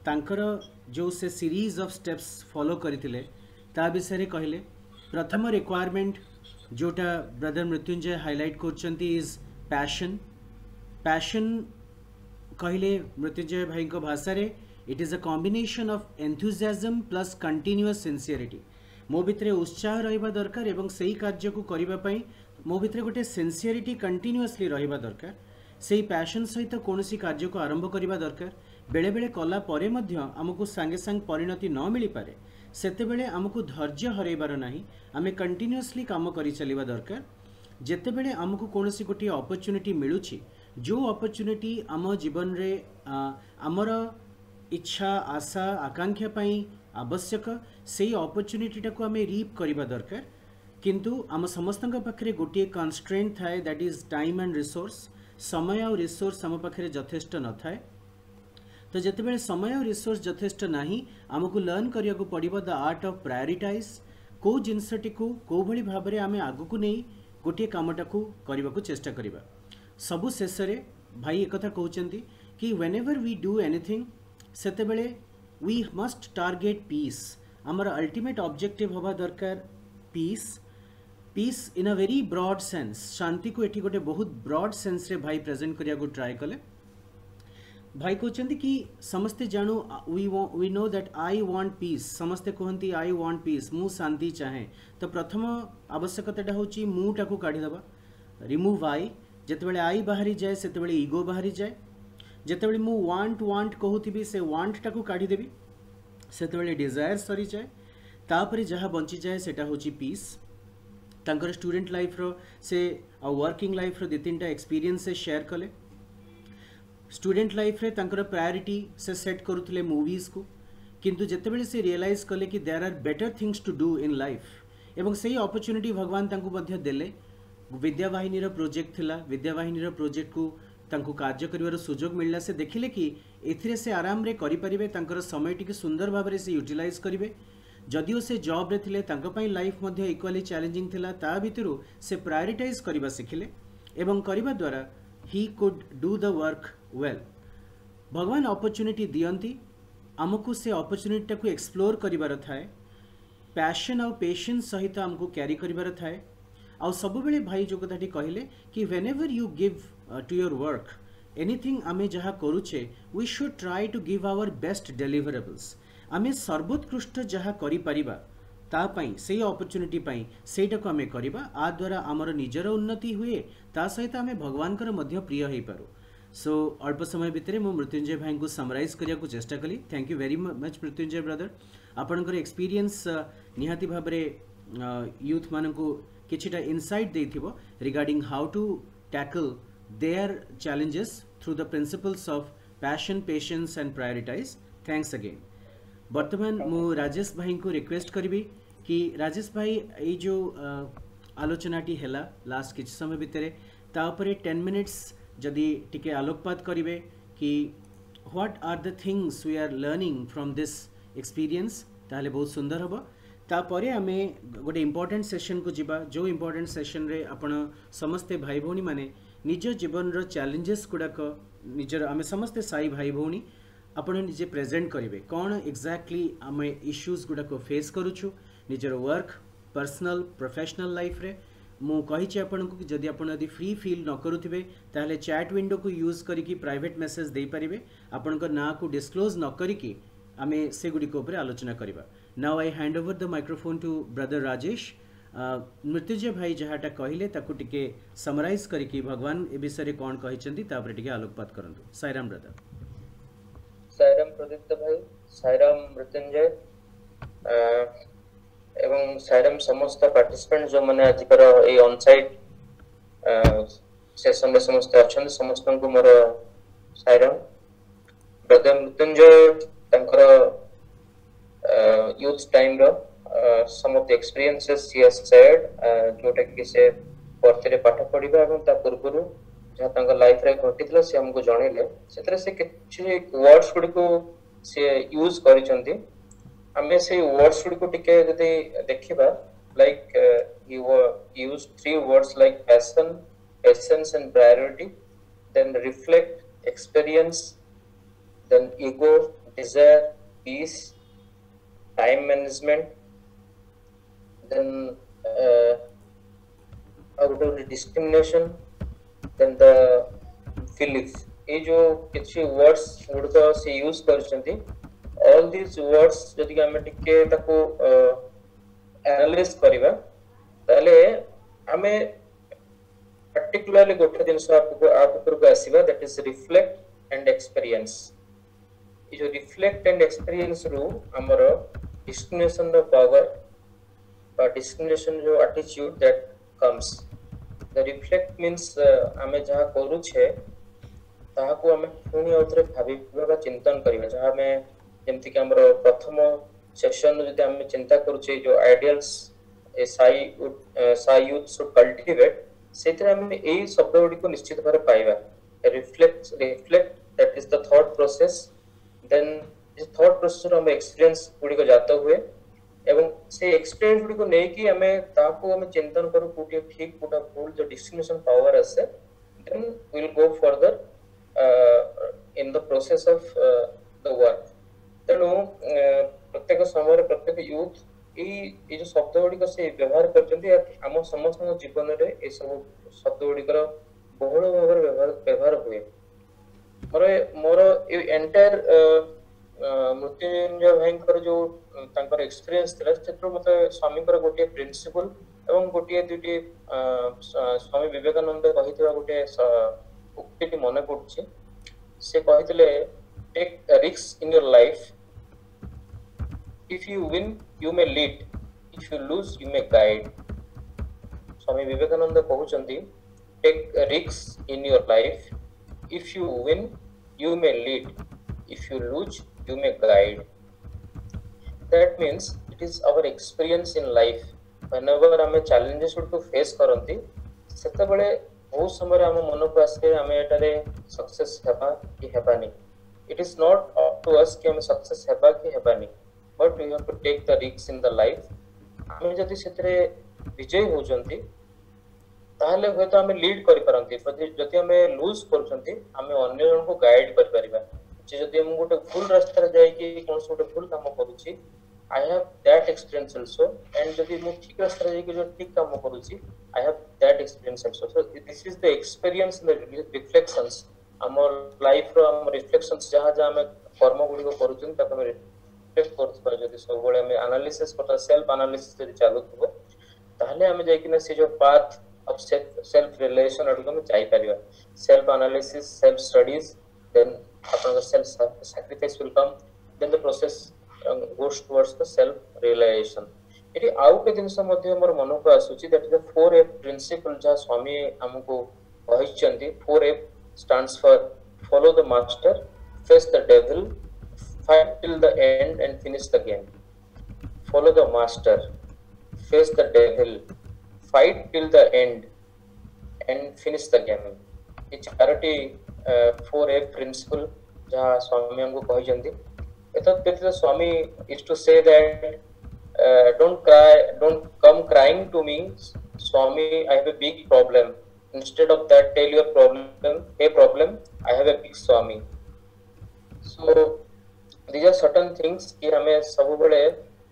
ତାଙ୍କର ଯେଉଁ ସେ ସିରିଜ୍ ଅଫ୍ ଷ୍ଟେପ୍ସ ଫଲୋ କରିଥିଲେ ତା ବିଷୟରେ କହିଲେ. ପ୍ରଥମ ରିକ୍ୱାରମେଣ୍ଟ जोटा ब्रदर मृत्युंजय हाईलाइट करछंती इज पैशन कहले मृत्युंजय भाई को भाषा रे it is a combination of enthusiasm plus continuous sincerity. मो भितरे उत्साह रहिबा दरकार एवं सेही कार्य को करिबा पई मो भितरे गोटे सिंसियरिटी कंटिन्यूअसली रहिबा दरकार. सेही पैशन सहित कोनोसी कार्य को आरंभ करिबा दरकार. बेले बेले कला परे मध्य हमकु संगे संग परिणति न मिली पारे, सेतेबेले आमको धैर्य हरैबार नाही, आमे कंटिन्यूअसली काम करि चलिबा दरकार. जेतेबेले आमको कोनोसी गोटे अपॉर्चुनिटी मिलुछि, जो अपॉर्चुनिटी आम जीवन रे आमर इच्छा आशा आकांक्षा पई आवश्यक, सेही अपॉर्चुनिटीटा को आमे रीप करिबा दरकार. किंतु आम समस्तक पाखरे गोटे कन्स्ट्रेंट थाए, that is time and resource. समय और रिसोर्स आम पाखरे यथेष्ट न थाए. तो जितेबाला समय और रिसोर्स यथेष्ट नाही, आमको लर्न करिया को पड़िबो द आर्ट ऑफ प्रायोरिटाइज. को जिनसटी को को भली भाबरे आमे आगु को नै गोटे कामटा को करबा को चेष्टा करिबा. सबु शेष रे भाई एक कथा कहउचंती कि व्हेनेवर वी डू एनीथिंग सेतेबेले वी मस्ट टार्गेट पीस. हमर अल्टीमेट ऑब्जेक्टिव होबा दरकार peace. Peace in a very broad sense शांति को एटी गोटे बहुत ब्रॉड सेंस रे भाई प्रेजेंट करिया को ट्राई कले भाई कहते कि समस्ते जानू we know that I want peace समस्ते कहती आई वांट पीस मु शांति चाहे तो प्रथम आवश्यकता हूँ मुटा को काढ़ीदबा रिमूव आई जितेबाला आई बाहरी जाए से इगो बाहरी जाए जितेबाला मु वांट कहूथी से वांट टाको काढ़ीदेवी से डिजायर सरी जाए तापर जहाँ बंची जाए सेटा हूँ पीस तांकर स्टूडेंट लाइफ रो से वर्किंग लाइफ रो दि तीन एक्सपीरियंस से शेयर कले स्टूडेंट लाइफ रे तांकर प्रायोरिटी से सेट करुले मूवीज को किंतु जितेबाला से रियलाइज कले कि there are better things to do in life एवं सही अपॉर्चुनिटी भगवान तांको मध्य देले विद्यावाहिनी प्रोजेक्ट थिला विद्यावाहिनी प्रोजेक्ट को तांको कार्य करिवार सुजोग मिलला से देखिले कि एथिरे से आराम रे करि परिबे तांकर समय टिके सुंदर भाव से यूटिलाइज करिवे जदिओ से जॉब रे थिले तांको पई लाइफ मध्य इक्वाली चैलेंजिंग थिला ता भितरु से प्रायोरिटाइज करिबा सिखिले एवं करिबा द्वारा he could do the work well भगवान अपॉर्चुनिटी दियंती आमको से अपॉर्चुनिटी को एक्सप्लोर करिवार थाए पैशन और पेशेंस सहित आमको कैरी करिवार थाए आउ सब बेले भाई जो कथाटी कहले कि whenever you give to your work anything आमे जहाँ करुचे we should try to give our best deliverables आमे सर्वोत्कृष्ट जहाँ करि परिबा ता पई से अपॉर्चुनिटी पई सेटा को आमे करिबा आ द्वारा हमर निजर उन्नति हुए ता सहित आमे भगवानकर मध्य प्रिय होई पारू सो अल्प समय भितर मु मृत्युंजय भाई को समराइज करिया को चेष्टा कली thank you very much Mrutyunjay brother आपनकर एक्सपीरियंस निहाती भाबरे यूथ मानकु किछिटा इनसाइट देथिबो regarding how to tackle their challenges through the principles of passion patience and prioritize thanks again वर्तमान मु राजेश भाई को रिक्वेस्ट करी कि राजेश भाई ये जो आलोचनाटी हैला लास्ट किछ समय भितर ता उपरे 10 मिनिट्स जदि टिके आलोकपात करिवे कि what are the things we are learning from this experience ताहले बहुत सुंदर हबो तापरे आमे गोटे इम्पोर्टेंट सेशन को जिबा जो इम्पोर्टेंट सेशन रे आपण समस्ते भाई भौणी माने निज जीवन रो चैलेंजेस गुड़ाक निजर आमे समस्ते साई भाई भौणी आपण निजे प्रेजेंट करिवे कौन एक्जाक्टली आमे इश्यूज गुड़ाक फेस करूछु निजर वर्क पर्सनल प्रोफेशनल लाइफ रे मु कहिछि आपनको कि जदि आपण यदि फ्री फील न करूथिबे ताहले चैट विंडो को यूज करिकि प्राइवेट मैसेज दे परिबे आपनको ना को डिस्क्लोज न करिकि आमे से गुडी को ऊपर आलोचना करिबा now I hand over the microphone to brother Rajesh Mrityunjay भाई जहाटा कहले ताकू टिके समराइज करिकि भगवान ए विषय रे कोन कहिसंती तापर टिके आलोकपात करंतु साईराम ब्रदर साईराम प्रदीप्त भाई साईराम मृत्युंजय एवं साईराम समस्त पार्टिसिपेंट जो माने आज कर ए ऑन साइट सेशन रे समस्त अछन समस्त को मोर साईराम ब्रदर मृत्युंजय तंकर यूथ टाइम रो some of the experiences he has shared जोटा कि से पढ़ते पाठ पढ़िबा एवं ता पूर्वरु जहाँ तांका लाइफ रे घटितला से हमको जणैले सेतरे से किछि वर्ड्स गुडी को से यूज करिसंती हमें से वर्ड्स गुडी को टिके जदि देखिबा like you use three words like passion patience and priority then reflect experience then ego desire peace time management then out of the discrimination then the belief ये जो कुछ words गुड़का से use करचंती all these words जदि हमें टिके ताको analyze करिबा ताले हमें particularly गोटे दिन से आपको आसीबा that is reflect and experience ये जो reflect and experience रो हमरो discrimination रो power discrimination जो attitude that comes the reflect means हमें जहाँ करू छे ताहा को हमें पुनी औतरे भाबिबा बा चिंतन करिबा जहाँ हमें जेमति कि हमरो प्रथम सेक्शन जदि हमें चिंता करू छे जो ideals a Sai youth should cultivate सेतरे हमें एई शब्द गुडी को निश्चित भारे पाइबा reflect that is the thought process then this thought process रो हमें एक्सपीरियंस गुडी को जाता हुए एवं से एक्सपीरियंस गुडी को नै कि हमें ताको हमें चिंतन करू कोटी ठीक कोटा भूल जो डिस्क्रिमिनेशन पावर আছে then we will go further in the process of the work तेणु प्रत्येक समय प्रत्येक यूथ ये जो शब्द गुड़िक से व्यवहार करछन्ती आम समस्त जीवन रे ए सब शब्द गुड़िकर बहुल भाव व्यवहार हुए मोर मोर एंटायर मृत्युंजय भाई जो तांकर एक्सपीरियंस थिला सेत्रो मते स्वामी गोटे प्रिंसिपल एवं गोटे दुटी स्वामी विवेकानंद कहितबा गोटे उक्ति मन पड़ुछि से कहितले take risk in your life if you win you may lead if you lose you may guide Swami Vivekananda कहउचंती take risk in your life if you win you may lead if you lose you may guide that means it is our experience in life whenever hame challenges to face karanti seta bele बहुत समय हम मन को आसे हमें एटारे success हेबा कि हेबानी it is not up to us कि हमें सक्सेस हेबा कि हेबानी but we have to take the risks in the life हमें जदि सेतरे विजय हो जंती ताहले होय तो हमें लीड करि परंती जदि हमें लूज करछंती हमें अन्य जन को गाइड कर परिबा जे जदि हम गोटे फुल रास्ता रे जाय कि कोन गोटे फुल काम करूची I have that experience also and जदि मु ठीक रास्ता रे जाय कि जो ठीक काम करूची I have that experience also so this is the experience in the reflections हमर लाइफ रो हम रिफ्लेक्शंस जहां जहां हम कर्म गुडी को करूछन त हम रिफ्लेक्ट करत पर जदि सब बळे हम एनालिसिस करता सेल्फ एनालिसिस जदि चालू थबो ताहले हम जाय कि ना से जो पाथ of self realization अडको में जाई परिबा self analysis self studies then आपन self sacrifice will come then the process goes towards the self realization eighty आउ के दिन मध्ये हमर मन को आसुची that is the 4F principal जा स्वामी हमको कहिचंती 4F stands for follow the master face the devil fight till the end and finish the game follow the master face the devil fight till the end and finish the game ये Charoti 4F principle जहाँ स्वामी हमको कही जंती एतत व्यतीत स्वामी is to say that don't come crying to me Swami I have a big problem instead of that tell your problem I have a big Swami so these are certain things कि हमें सब बड़े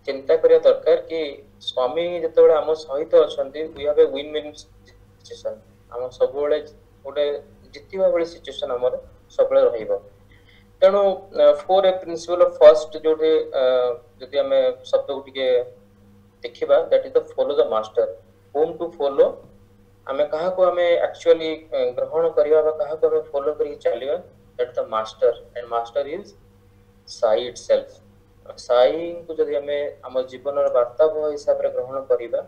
चिंता करिया दरकार कि स्वामी जतबेले हम सहित अछंती we have a win win situation हम सब बड़े गोटे जितिबा बड़े सिचुएशन हमर सब बड़े रहइबो तेणु 4F principle of first Jote जदि हमें शब्द को टिके देखिबा that is the follow the master home to follow हमें कहा को हमें एक्चुअली ग्रहण करिया बा कहा को हमें फॉलो करी चलिया that the master and master is Sai itself Sai को जदि हमें हम जीवन वार्ता हिसाब रे ग्रहण करिबा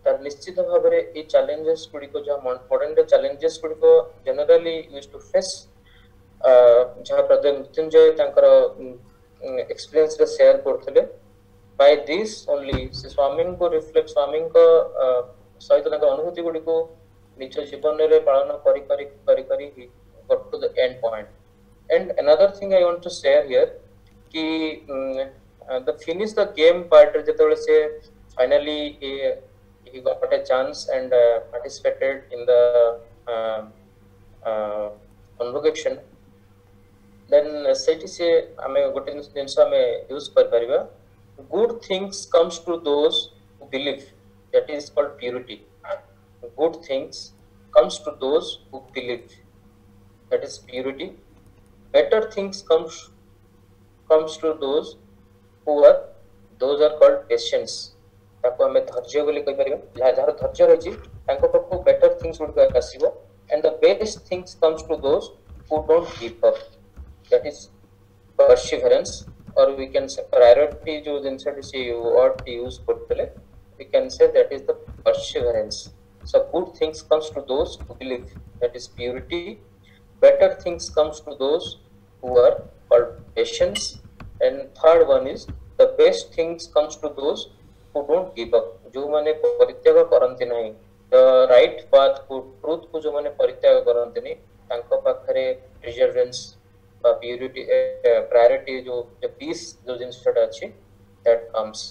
त निश्चित भाव रे ए चैलेंजेस गुडी को जो इम्पोर्टेंट चैलेंजेस गुडी को जनरली यूज्ड टू फेस जहां प्रदम मृत्युंजय तांकर एक्सपीरियंस रे share करथले by this only say स्वामी को रिफ्लेक्ट स्वामी को सहित तांकर अनुभूति गुडी को निज जीवन रे पालन करी करी got to the end point and another thing I want to share here कि the finish the game part जेतबेले से finally he got a chance and participated in the convocation then सेठी से हमें गोटे जिंस हमें यूज कर परिबा good things comes to those who believe that is called purity good things comes to those who believe that is purity better things comes to those those are called patience ताको हमें धैर्य बोली कहि परिबा जहार धैर्य रही तांको पक्को बेटर थिंग्स गुड आसीबो and the best things comes to those who don't give up that is perseverance or we can say priority जो जिनसे से वर्ड यूज करतले we can say that is the perseverance so good things comes to those who believe that is purity better things comes to those who are called patience and third one is the best things comes to those who don't give up जो माने परित्याग करंती नहीं the right path को truth को जो माने परित्याग करंती नहीं तांको पाखरे perseverance बा purity priority जो peace जो जिनसटा अछि that comes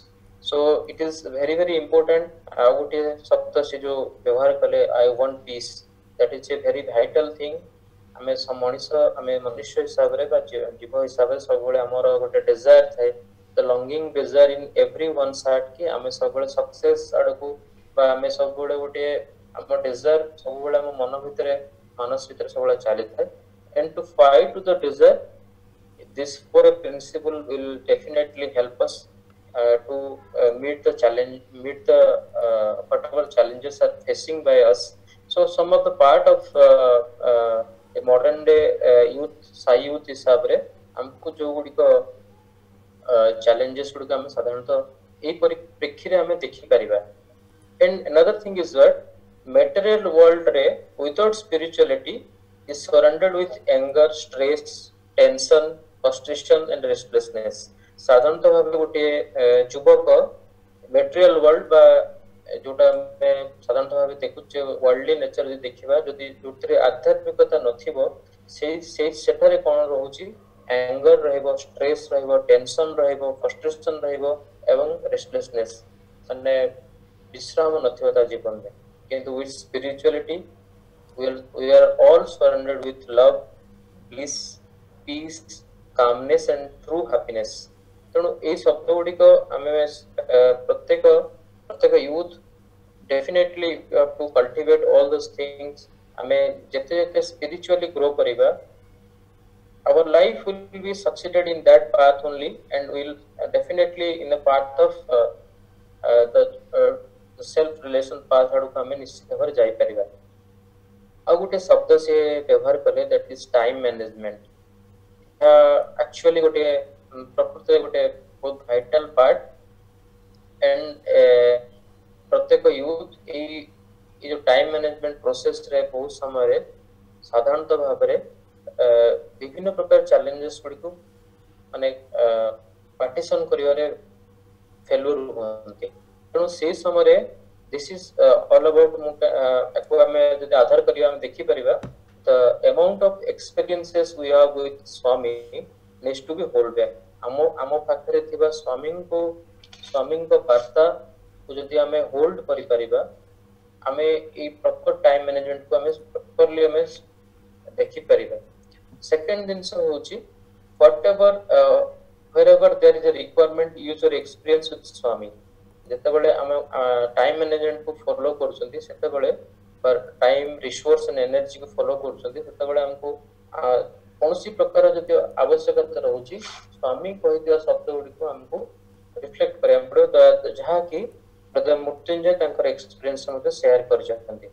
so it is very very important आउटे शब्द से जो व्यवहार कले I want peace that is a very vital thing हमें मनुष्य हिसाब रे जीव हिसाब रे सब बळे हमर गोटे डिजायर थाए the longing desire in everyone's heart कि आमे सबले सक्सेस आडको बा आमे सबले गोटे आम डिजायर सबले आम मन भितर मानस भितर सबले चली थाए and to fight to the desire this four principle will definitely help us to meet the challenge meet the whatever challenges are facing by us. So some of the part of a modern day youth sai youth हिसाब रे हमको जो गुडी को challenges गुडी को हम साधारणतः एक परिप्रेक्षी रे हमें देखि परिबा. And another thing is that material world रे without spirituality is surrounded with anger, stress, tension, frustration and restlessness. साधारणतः भाबे गोटे युवक material world बा जोटा में साधारणतः भाबे देखुचे वर्ल्डली नेचर जे देखिबा जदि जोतरे आध्यात्मिकता नथिबो से सेठारे कोन रहउची एंगर रहइबो, स्ट्रेस रहइबो, टेंशन रहइबो, फ्रस्ट्रेशन रहइबो एवं रेस्टलेसनेस माने विश्राम नथिबो ता जीवन में. किंतु with spirituality we are all surrounded with love, bliss, peace, calmness and true happiness. तेणु ये शब्द गुड़िक आम प्रत्येक youth definitely to cultivate all those things. आम जिते जिते स्पिरिचुअली ग्रो करिबा our life will be succeeded in that path only and will definitely in the path of the self relation path आडू आम निश्चित भाव जाई परिबा. आ गोटे शब्द से व्यवहार कले that is time management. Actually गोटे प्रकृति गोटे बहुत वाइटल पार्ट एंड प्रत्येक यूथ ये जो टाइम मैनेजमेंट प्रोसेस रे बहुत समय रे साधारणतः भाव रे विभिन्न प्रकार चैलेंजेस गुडी को माने पार्टीशन करिवारे फेल्युर होते. तेणु से समय रे this is all about एको हमें जदि आधार करिया हम देखि परिबा the amount of experiences we have with Swami needs to be hold back. आमो पाखरे थिबा स्वामी को वार्ता को जदि हमें होल्ड करि परिबा हमें ए प्रॉपर टाइम मैनेजमेंट को हमें प्रॉपर्ली हमें देखि परिबा. सेकंड दिन से होची whatever wherever there is a requirement use your experience with Swami. जते बळे हम टाइम मैनेजमेंट को फॉलो करछंती सेते बळे पर टाइम रिसोर्स एंड एनर्जी को फॉलो करछंती सेते बळे हमको कोनसी प्रकार जते आवश्यकता रहउची स्वामी कहि दिया शब्द गुडी को हमको रिफ्लेक्ट करे हम पड़ो जहा कि ब्रदर मृत्युंजय तांकर एक्सपीरियंस हमके शेयर कर जातंती.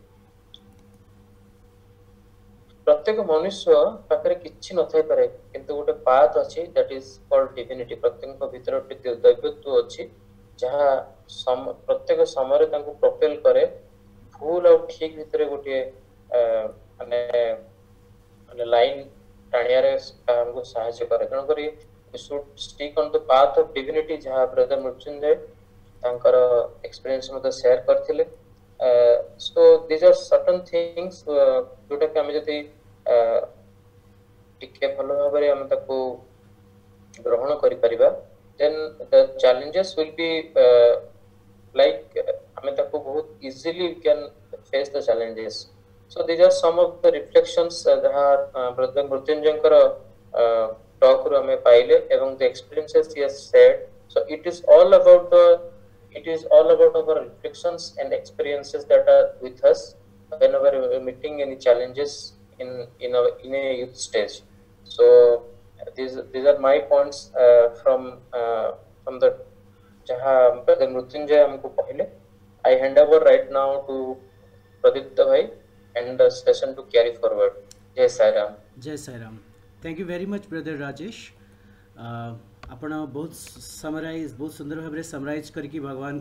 प्रत्येक मनुष्य पाखरे किछि न थाई पारे किंतु गोटे पाथ अछि दैट इज कॉल्ड डिविनिटी. प्रत्येक भीतर गोटे दैवत्व अछि जहा प्रत्येक समय प्रोपेल करे भूल और ठीक भितर गोटे माने लाइन टाणिया हमको सहायता करे. तेणु करी we should stick on the path of divinity जहा ब्रदर मृत्युंजय तांकर एक्सपीरियंस मते शेयर करथिले. सो these are certain things जोटा कि हम जति टिके भलो भाबरे हम ताको ग्रहण करि परिबा then the challenges will be like हमें ताको बहुत easily we can face the challenges. So these are some of the reflections जहा ब्रदर मृत्युंजय कर talk ru hame paile ebong the experiences he has said. So it is all about our reflections and experiences that are with us whenever we are meeting any challenges in a youth stage. So these are my points from the jaha brother Mrutyunjay हमको पहले. I hand over right now to Pradipta bhai and the session to carry forward. Jai Sai Ram. जय Sai Ram. Thank you very much brother Rajesh. आपण बहुत summarise बहुत सुंदर भाव में summarise करके भगवान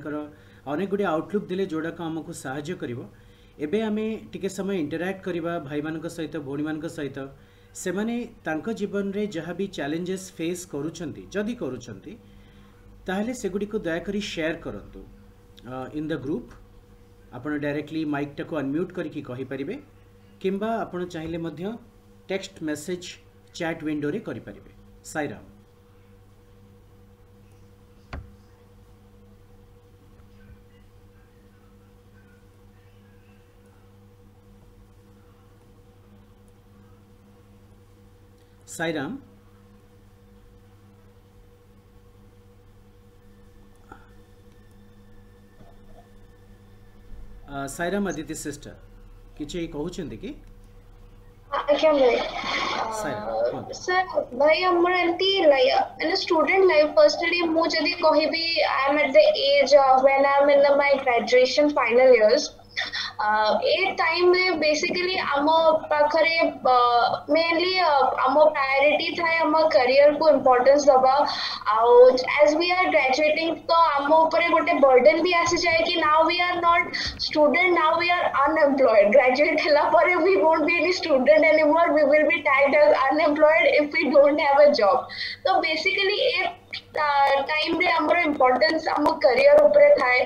अनेक गुड़े आउटलुक देले जोड़ा आमको साहाय्य करिवो. एबे आमे टिके समय इंटरैक्ट करिबा भाई मानक सहित भौणी मानक सहित से माने तांको जीवन रे जहाँ भी चैलेंजेस फेस करूछंती जदि करूछंती ताहले सेगुडी को दया करी शेयर करंतु इन द ग्रुप. आपण डायरेक्टली माइक टाको अनम्यूट करके कहि परिबे किंबा आपण चाहिले मध्य टेक्स्ट मैसेज चैट विंडो रे करि परिबे. साई राम. साई राम. साईराम अदिति सिस्टर किछि कहउछन्ति कि आज्ञा भाई साईराम सर भाई हमर एंती like in student life personally मु जदी कहिबी I am at the age when I am in my graduation final years ए टाइम रे बेसिकली आम पाखरे मेनली आम प्रायोरिटी थाए आम करियर को इंपोर्टेंस दबा आउ एज वी आर ग्रेजुएटिंग तो आम ऊपर गोटे बर्डन भी आसी जाए कि now we are not student now we are unemployed graduate हला पर we won't be any student anymore we will be tagged as unemployed if we don't have a job तो बेसिकली ए टाइम रे हमर इंपोर्टेंस हम career ऊपर थाए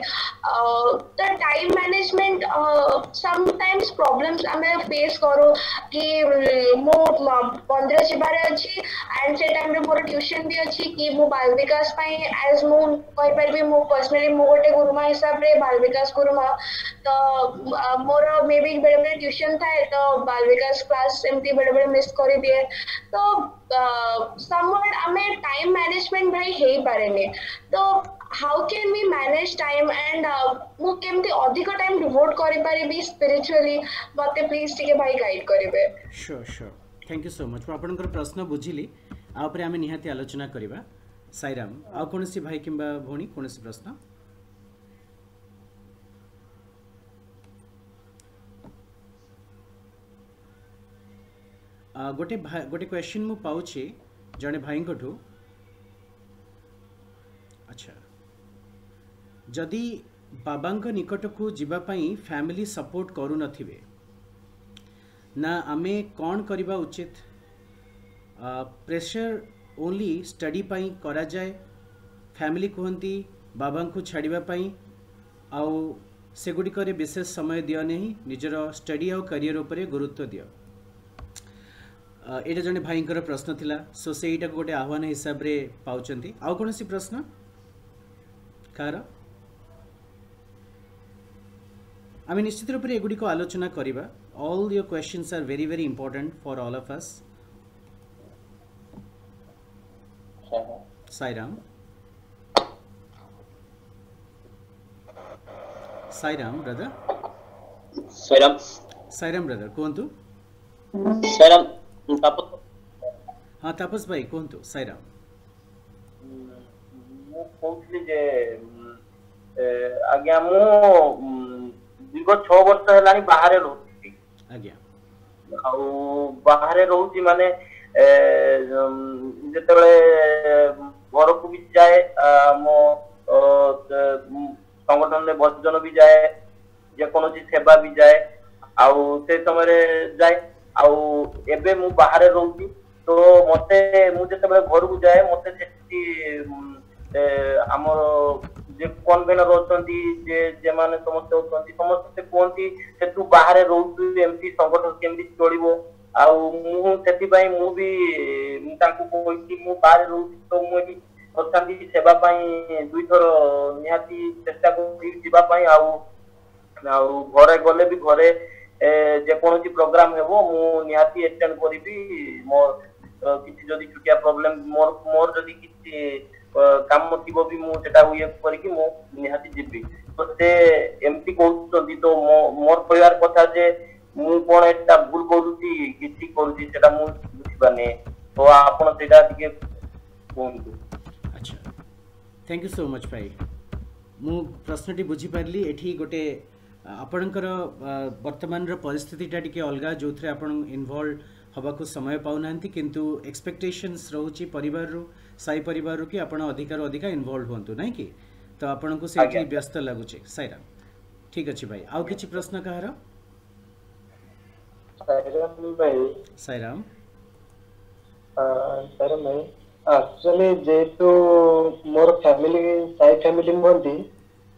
तो टाइम मैनेजमेंट समटाइम्स प्रॉब्लम्स हमें फेस करो कि मो 15 जिबारे अछि एंड से टाइम रे मोर ट्यूशन भी अछि कि मो बाल विकास पाई एज मो कहि परबी मो पर्सनली मो गोटे गुरुमा हिसाब रे बाल विकास गुरुमा तो मोर मे बी बेले बेले ट्यूशन थाए तो बाल विकास क्लास एमती बेले बेले मिस करि दिए तो somewhat हमें टाइम मैनेजमेंट भाई हे पारेनी तो how can we manage time and मु केमती अधिक टाइम डिवोट करि पारिबी स्पिरिचुअली मते प्लीज टिके भाई गाइड करिवे sure sure thank you so much आपनकर प्रश्न बुझिली आ ऊपर आमे निहाती आलोचना करिबा साईराम आ कोनसी भाई किंबा भोणी कोनसी प्रश्न गोटे क्वेश्चन मु पाउछि जने भाई ठू अच्छा जदि बाबांक निकट को जीवा पई फैमिली सपोर्ट करू नथिबे ना आमे कौन करबा उचित प्रेशर ओनली स्टडी पई करा जाए फैमिली कहती बाबांक को छाड़िबा पई आउ से गुडिकरे विशेष समय दियो नहीं निजर स्टडी और करियर उपरे गुरुत्व दियो एटा जने भाईंकर प्रश्न थिला सो सेटा गोटे आह्वान हिसाब रे पाउचंती आउ कोनसी प्रश्न कार आमे निश्चित रूप रे एगुडी को आलोचना करिबा all your questions are very very important for all of us Sairam Sairam brother Sairam brother कोंतु साईराम हाँ तापस भाई कहतु साईराम कहूली जे आज्ञा मु दीर्घ 6 वर्ष हेलानी बाहर रहउछि आज्ञा आ बाहर रहउछि माने जेतेबेले घर को भी जाए मो संगठन में भजन भी जाए जे कोनो सेवा भी जाए आउ से समय जाए आउ एबे मु बाहर रहउछि तो मते मु जेतेबेले घर को जाए मते सेठी हमर जे कन्वेनर होचंती जे माने समस्त होचंती समस्त कोंती से तू बाहर रहउछु एमती संगठन केमती चलिबो आउ मु सेठी पई मु भी तांको कोइछि मु बाहर रहउछि तो मु भी अशांति सेवा पई दुई थर निहाती चेष्टा करि दिबा पई आउ घरे गले भी घरे जे कोनोसी प्रोग्राम हेबो मु निहाती अटेंड करिबी मोर किछि जदी छुटिया प्रॉब्लम मोर जदी किछि काम थिबो भी मु सेटा उये करिकि मु निहाती जिबी तो से एमटी कहउछंती तो मोर परिवार कथा जे मु कोन एटा भूल करूची किछि करूची सेटा मु बुझिबाने तो आपण सेटा दिके कोंतु अच्छा थैंक यू सो मच भाई मु प्रश्नटी बुझी पारली एठी गोटे आपणकर वर्तमान परिस्थितिटा टिके अलगा जो थे आपण इन्वॉल्व हवा को समय पाऊना किंतु एक्सपेक्टेशंस रोची परिवार रु साई परिवार रु कि आपण अधिकार अधिका इन्वॉल्व होंतु नहीं कि तो आपण को से व्यस्त लगुचे साईराम ठीक अछि भाई आउ किछि प्रश्न कहार साईराम भाई साईराम भाई एक्चुअली जेतु मोर फैमिली साई फैमिली मोंती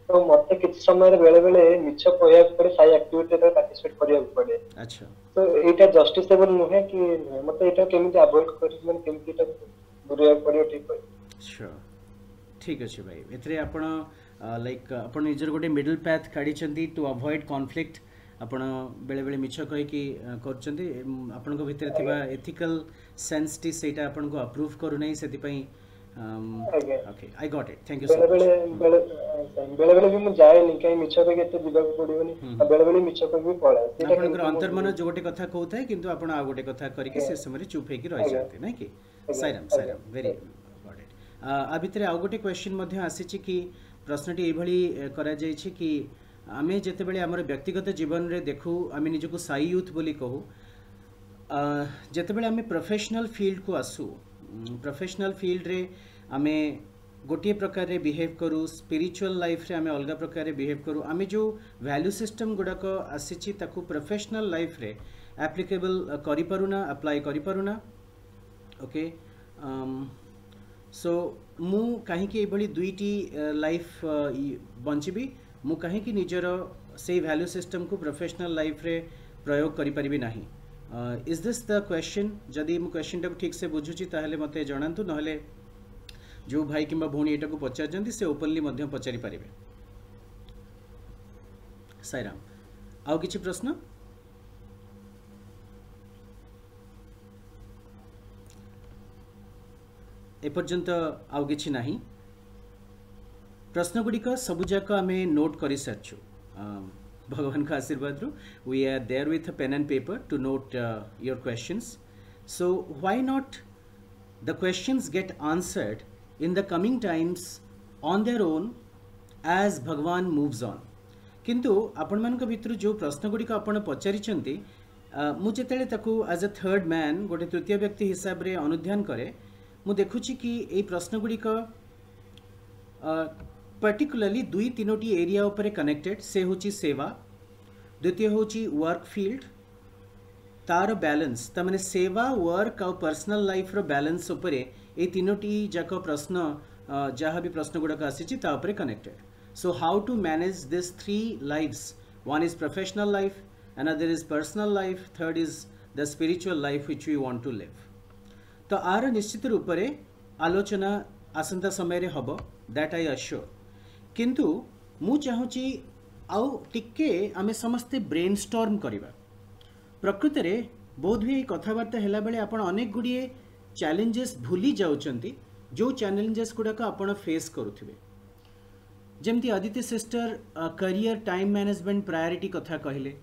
तो मते किछ समय बेले बेले मिछ कहया पड़े साई एक्टिविटी रे पार्टिसिपेट करिया पड़े अच्छा तो एटा जस्टिसेबल नुहे कि मते एटा केमिति अवॉइड करि मन केमिति ता बुरिया पड़ियो ठीक है श्योर ठीक अछि भाई एतरे आपण लाइक आपण निजर गोटे मिडल पाथ काढी चंती टू अवॉइड कॉन्फ्लिक्ट आपण बेले बेले मिछ कहि कि करचंती आपण को भितर थिबा एथिकल सेंस टी सेटा आपण को अप्रूव करू नै सेति पई okay I got it thank you बेले सो बेले मच बेले बेले भी मुझे जाएनि कहीं मिछ कहि एते दिबाक पड़िबनी बेले बेले मिछ कहि भी पळे आपनकर अंतर्मन जो गोटे कथा कहउथाय किंतु आपण आ गोटे कथा करके से समय चुप हेकी रहि जाते नै कि साइराम वेरी गॉट इट आ भितरे आ गोटे क्वेश्चन मध्ये आसीछि कि प्रश्नटी ए भली करा जाय छि कि आमे जेते बेले हमर व्यक्तिगत जीवन रे देखू आमे निजको साई यूथ बोली कहू जेते बेले आमे प्रोफेशनल फील्ड को आसू प्रोफेशनल फील्ड रे आमे गोटे प्रकार रे बिहेव करू स्पिरिचुअल लाइफ रे आमे अलग प्रकार रे बिहेव करू आमे जो वैल्यू सिस्टम गुडाक आसीछि ताकू प्रोफेशनल लाइफ रे एप्लीकेबल करि परुना अप्लाई करि परुना ओके सो मु कहीं कि एभली दुईटी लाइफ बंचिबी मु कहीं कि निजर से वैल्यू सिस्टम को प्रोफेशनल लाइफ रे प्रयोग करि परिबी नाही इज दिस द क्वेश्चन जदि मु क्वेश्चन टाको ठीक से बुझुची ताहले मते जणांतु नहले जो भाई किंबा भौणी एटा को पचार जंती से ओपनली मध्य पचारि परिबे साईराम आउ किछि प्रश्न एपर्यंत आउ किछि नाही प्रश्न गुड़िक सबुजाक आम नोट कर सारछु भगवान का आशीर्वाद रु we are there with pen and paper to note your questions so why not the questions get answered in the coming times on their own as भगवान मूव्स ऑन किंतु आपण मान भितर जो प्रश्न गुड़िक आपण पचारिछंती मु जेतेले ताकू एज अ थर्ड मैन गोटे तृतीय व्यक्ति हिसाब रे अनुध्यान करे मु देखुची कि ए प्रश्न गुड़िक पर्टिकुलरली दुई तीनोटी एरिया उपरे कनेक्टेड से होची सेवा द्वितीय होची वर्क फील्ड तार बैलेंस तमाने सेवा वर्क और पर्सनल लाइफ रो बैलेंस उपरे ए तीनोटी जाक प्रश्न जहाँ भी प्रश्न गुड़ाक आसी ता उपरे connected so how to manage this three lives one is professional life another is personal life third is the spiritual life which we want to live तो आर निश्चित रूप से आलोचना आसंता समय रे हबो दैट आई अश्योर किंतु मु चाहूची आउ टिके आमे समस्ते ब्रेनस्टॉर्म करिबा प्रकृति रे बोध भी कथावार्ता हेला बेले आपण अनेक गुडिये चैलेंजेस भूली जाउचंती जो चैलेंजेस गुडाक आपण फेस करूथिबे जेमती Aditya sister career time management priority कथा कहले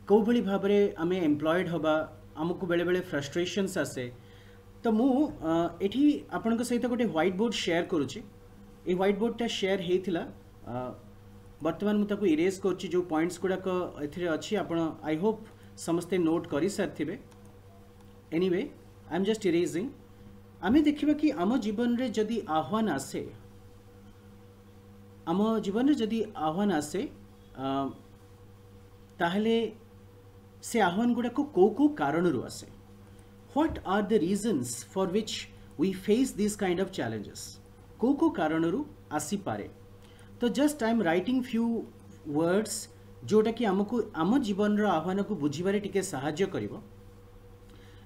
को भली भाबरे आमे एम्प्लॉयड हबा आमको बेले बेले फ्रस्ट्रेशंस आसे तो मु एठी आपन सहित गोटे व्हाइट बोर्ड शेयर करुच्ची ये व्हाइट बोर्डटा शेयर होता बर्तमान मुझे इरेज कर जो पॉइंट्स गुड़ाक अच्छी आप आई होप समस्ते नोट कर सारी anyway I am just erasing आम देखा कि आम जीवन रे जदि आह्वान आसे आम जीवन रे जदि आह्वान आसे ताहले से आह्वान गुड़ाक को कारण रू आसे what are the reasons for which we face this kind of challenges को कारण रू आसी पारे तो just I am writing few words जोटा कि आमको आम जीवन रो आह्वान को बुझीबारे टिके सहाय्य करिवो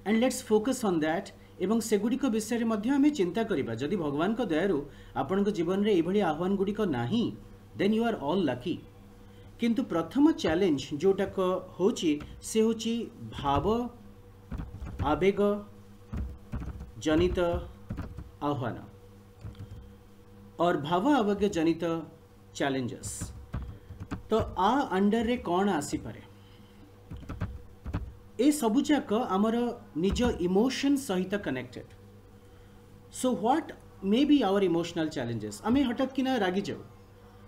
and let's focus on that एवं सेगुड़िक विषय में मध्य आमे चिंता करिबा जदि भगवान को दयारु आपन को जीवन रे एभली आह्वान गुड़िक नाही then you are all lucky किंतु प्रथम चैलेंज जोटा को होची से होची भाव आवेग जनित आह्वान और भाव आवेग जनित चैलेंजेस तो आ अंडर रे कौन आसी पारे ए सबुजाक आमर निज इमोशन सहित connected so what may be our emotional challenges आमे हठात किना रागी जाऊ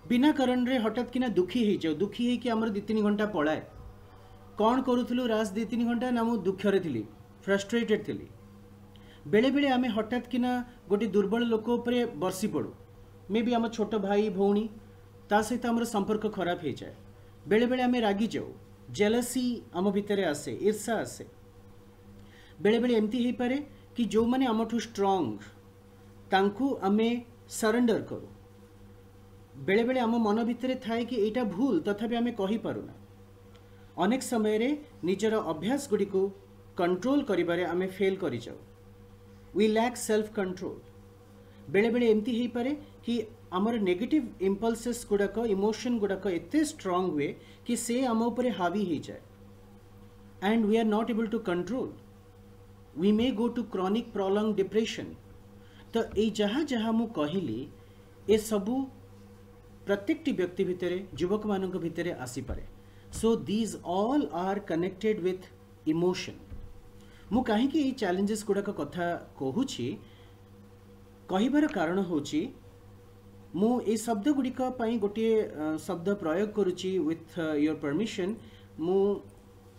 बिना कारण रे हठात किना दुखी हो जाऊ दुखी है कि आमर 2-3 घंटा पड़ाए कौन करूथलु रास 2-3 घंटा ना मु दुखरे थिली फ्रस्ट्रेटेड थिली बेले बेले आमे हठात किना गोटे दुर्बल लोक उपरे बरसी पड़ू मे बी आम छोट भाई भौणी ता सहित आमर संपर्क खराब हो जाए बेले बेले आमे रागी जाऊ जेलसी आम भितरे आसे ईर्षा आसे बेले बेले एमती हो पारे कि जो माने आमठू स्ट्रांग तांकू आमे सरेंडर करू बेले बेले आम मन भितरे थाए कि एटा भूल तथापि आमे कहि पारुना अनेक समय रे निजर अभ्यास गुडी को कंट्रोल करिबारे आमे फेल करि जाऊ वी लैक सेल्फ कंट्रोल बेले बेले एमती हो पारे कि आमर नेगेटिव इम्पल्सेस गुड़ाक इमोशन गुड़ाक एते स्ट्रांग हुए कि से आम उपरे हावी हो जाए and we are not able to control we may go to chronic prolong depression तो ये जहाँ जहाँ मु कहली ए सबू प्रत्येक व्यक्ति भितर युवक मान भितर आसी पारे. So these all are connected with emotion. मु कहीं ये चैलेंजेस गुड़ाक कथा कहूची कहबार कारण होची मु ए शब्द गुड़िक गोटे शब्द प्रयोग करुची विथ योर परमिशन. मु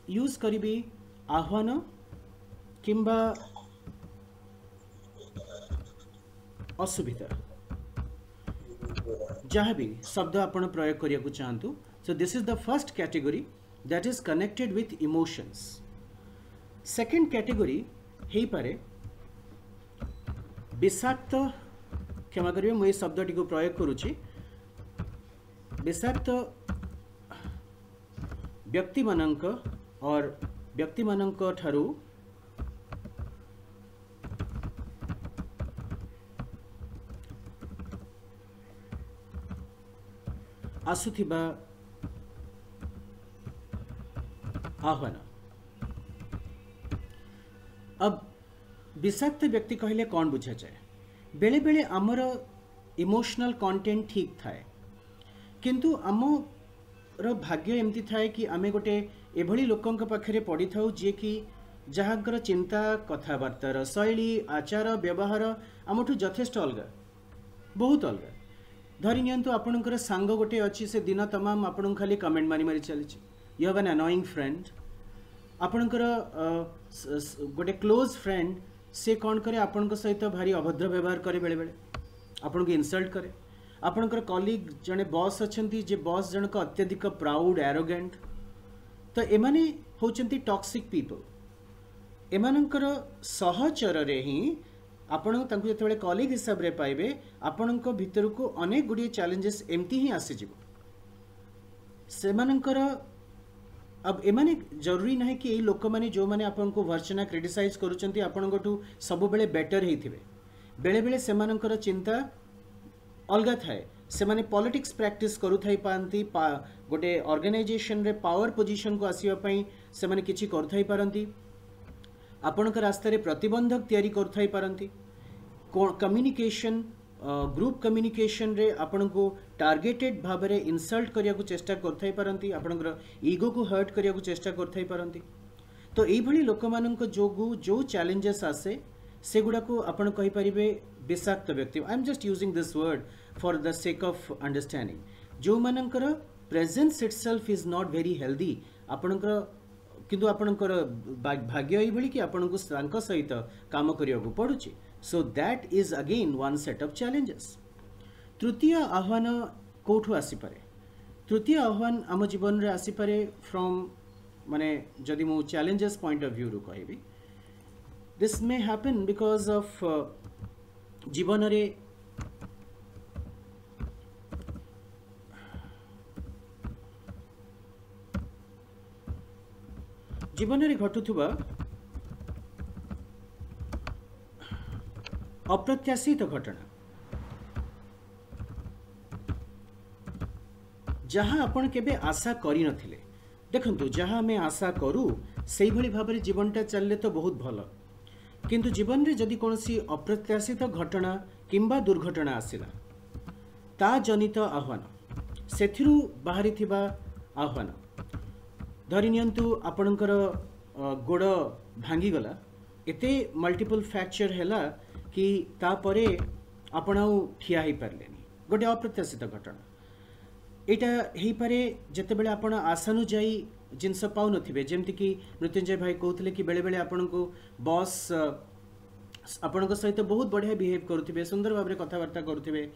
यूज करी आह्वान किंबा असुविधा जहाँ भी शब्द आपण प्रयोग करिया को चाहतु. So this is the first category that is connected with emotions. Second category हे पारे विषाक्त, क्षमा करिए मुझे शब्दटी को प्रयोग करुच्ची, विषाक्त व्यक्ति मानक और व्यक्ति मानक ठारू आसुथिबा आह्वान. अब विषाक्त व्यक्ति कहले कौन बुझा जाए? बेले बेले आमर इमोशनल कंटेंट ठीक थाए किंतु आमर भाग्य एमती थाए कि आमे गोटे एभली लोकंक पाखरे पड़ी थाउ जे कि जहांकर चिंता कथबार्तार शैली आचार व्यवहार आमठू यथेष्ट अलग, बहुत अलग. धरी नियंतु आपणकर सांग गोटे अच्छी से दिन तमाम आपण खाली कमेंट मारी मारी चली. You have an annoying friend. आपणकर गोटे क्लोज फ्रेंड से कौन करे आपण सहित भारी अभद्र व्यवहार करे, बेले बेले आपण को इनसल्ट करे. आपणकर कलीग जड़े बॉस अच्छी जे बॉस जनक अत्यधिक प्राउड एरोगेंट. तो एमाने होचंती टॉक्सिक पीपल. एमानंकर सहचर रे ही आपण तांको जतबेले कलीग हिसाब रे पाइबे आपणक भितर को अनेक गुडी चैलेंजेस एमती ही आसी जीवो. सेमानंकर अब एमाने जरूरी नहीं कि लोक माने जो माने आपन को वर्चना क्रिटिसाइज करूचंती आपन गोटू सब बेले बेटर हेथिबे. बेले बेले सेमानंकर चिंता अलगा थाए. सेमाने पॉलिटिक्स प्रैक्टिस करू थाई पांती, गोटे ऑर्गेनाइजेशन रे पावर पोजीशन को आसीबा पई सेमाने किछि कर थाई पारंती. आपनक रास्ता रे प्रतिबंधक तैयारी कर थाई पारंती. कम्युनिकेशन ग्रुप कम्युनिकेशन रे आपण को टार्गेटेड भाव में इनसल्ट करिया को चेष्टा करथाई पारंती. आपणकर ईगो को हर्ट करिया को चेष्टा करथाई पारंती. तो एई भली लोक मानक जोगु जो चैलेंजेस आसे से गुडा को आपण कहि परिबे विषाक्त व्यक्ति. I am just using this word for the sake of understanding. जो मानकर presence itself is not very healthy. आपणकर किंतु आपणकर भाग्य एई भली कि आपण को सांक सहित काम करिया को पडुची. So that is again one set of challenges. तृतीय आह्वान कोठु आसी पारे? तृतीय आह्वान आम जीवन रे आसी पारे फ्रॉम माने जदि मु चैलेंजेस पॉइंट ऑफ व्यू रू कहबी. This may happen because of जीवन रे घटुथुबा अप्रत्याशित घटना जहाँ आपण केबे आशा करी नथिले. देखंतु जहाँ हमें आशा करू से भली भाबरे जीवनटा चलले तो बहुत भल, किंतु जीवन रे जदि कोनसी अप्रत्याशित घटना किंबा दुर्घटना आसिला ता जनित आह्वान सेथिरु बाहरी थिबा आह्वान. धरि नियंतु आपणकर गोड़ भांगी गला, एते मल्टीपल फ्रैक्चर हैला कि तापरे आपण ठिया ही पारलेनी. गोटे अप्रत्याशित घटना एटा ही पारे जते बेले आपण आशानुजाई जिनस पाउ नथिबे. जेमति कि मृत्युंजय भाई कहउतले कि बेले बेले आपण को बॉस आपण सहित बहुत बढ़िया बिहेव करुथिबे, सुंदर भाव में कथबार्ता करुथिबे.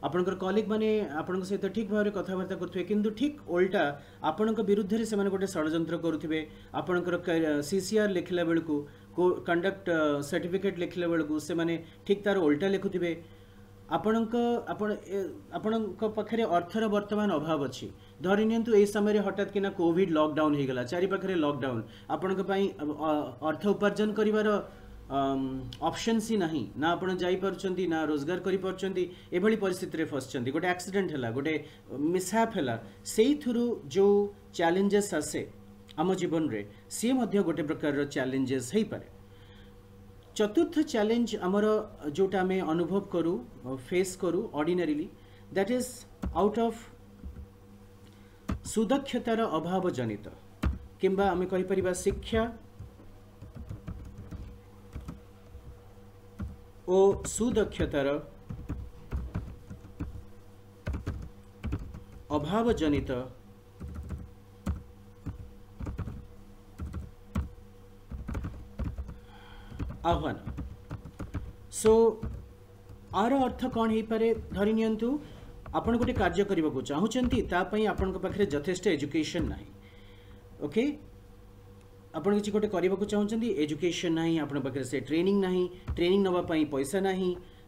आपणकर कलीग माने आपण सहित ठीक भाव में कथबार्ता करुथिबे, किंतु ठीक उल्टा आपण विरुद्ध रे से माने गोटे षडयंत्र करुथिबे. आपणकर सीसीआर लिखला बेलकू कंडक्ट सर्टिफिकेट लिखला बेलकू से माने ठीक तार उल्टा लिखुथिबे. आपणक पाखरे अर्थर वर्तमान अभाव अच्छी. धरि नियंतु ए समय हठात किना कोविड लॉकडाउन हो गला, चारि पाखरे लॉकडाउन, आपणक पई अर्थ उपार्जन करिवार ऑप्शन सी नहीं ना. आपण जाई परचंती ना रोजगार करि परचंती. एभली परिस्थिति रे फसचंती. गोटे एक्सीडेंट हैला, गोटे मिसहैप हैला, सेई थ्रू जो चैलेंजेस आसे आम जीवन रे सी मध्य गोटे प्रकार चैलेंजेस है पारे. चतुर्थ चैलेंज आमर जोटा आम अनुभव करू फेस करू ordinarily that is out of सुदक्षतार अभाव जनित किंबा आम कहि परिबा शिक्षा ओ सुदक्षतार अभाव जनित आह्वान। सो आर अर्थ कौन हो पारे धरि नियंतु आपण गोटे कार्य करने को चाहूँगी तापाई आपण पाखे यथेष्ट एजुकेशन ना ओके आपण किसी गोटे करने को चाहूँगी एजुकेशन ना आपण पाखे से ट्रेनिंग ना ट्रेनिंग नापाई पैसा ना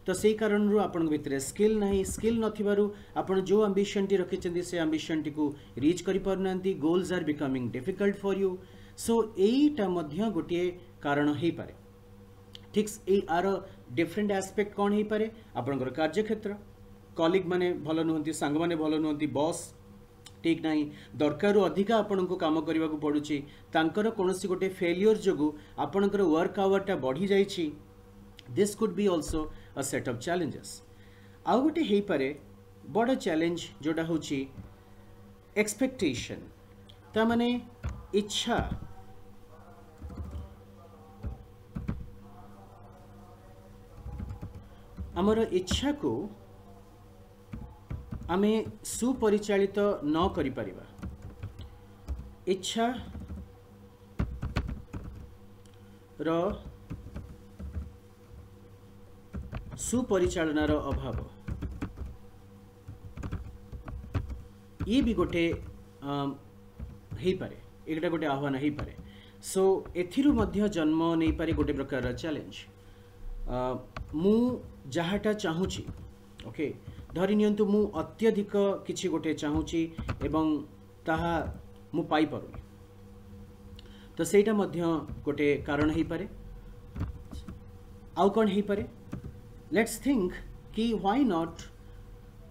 तो से कारण आपण भितर स्किल ना स्किल नथिबारु आपण जो एम्बिशन टी रखिछन्ती से एम्बिशन टी को रीच करि पारनांती goals are becoming difficult for you. So एटा मध्य गोटे कारण हे पारे ठीक ए आर डिफरेंट एस्पेक्ट कौन हो पारे आपंकर कार्यक्षेत्र कलिग माने भल नुहति सांग माने भल नुहति बॉस ठीक ना दरकार अधिका आपण को काम करने को पड़ुची तांकर कोनोसी गोटे फेलियर जोगु आपणकर वर्क आवर बढ़ी जाइछि this could be also a set of challenges. आउ गोटे हे पारे बड़ चैलेंज जोटा होची एक्सपेक्टेशन ता माने इच्छा आमर इच्छा को आमे सुपरिचालित न करि परिबा इच्छा रो सुपरिचालनार अभाव ये भी गोटे हे पारे एकटा गोटे आह्वान हे पारे। सो एथिरु मध्य जन्म नहीं पारे गोटे प्रकार चैलेंज मु जहाटा चाहूँगी ओके धरि नियंतु मु अत्यधिक किछि गोटे चाहूँगी एवं ताहा मु पाई पारुनी तो सेटा मध्य गोटे कारण हे पारे। आउ कौन हे पारे लेट्स थिंक कि why not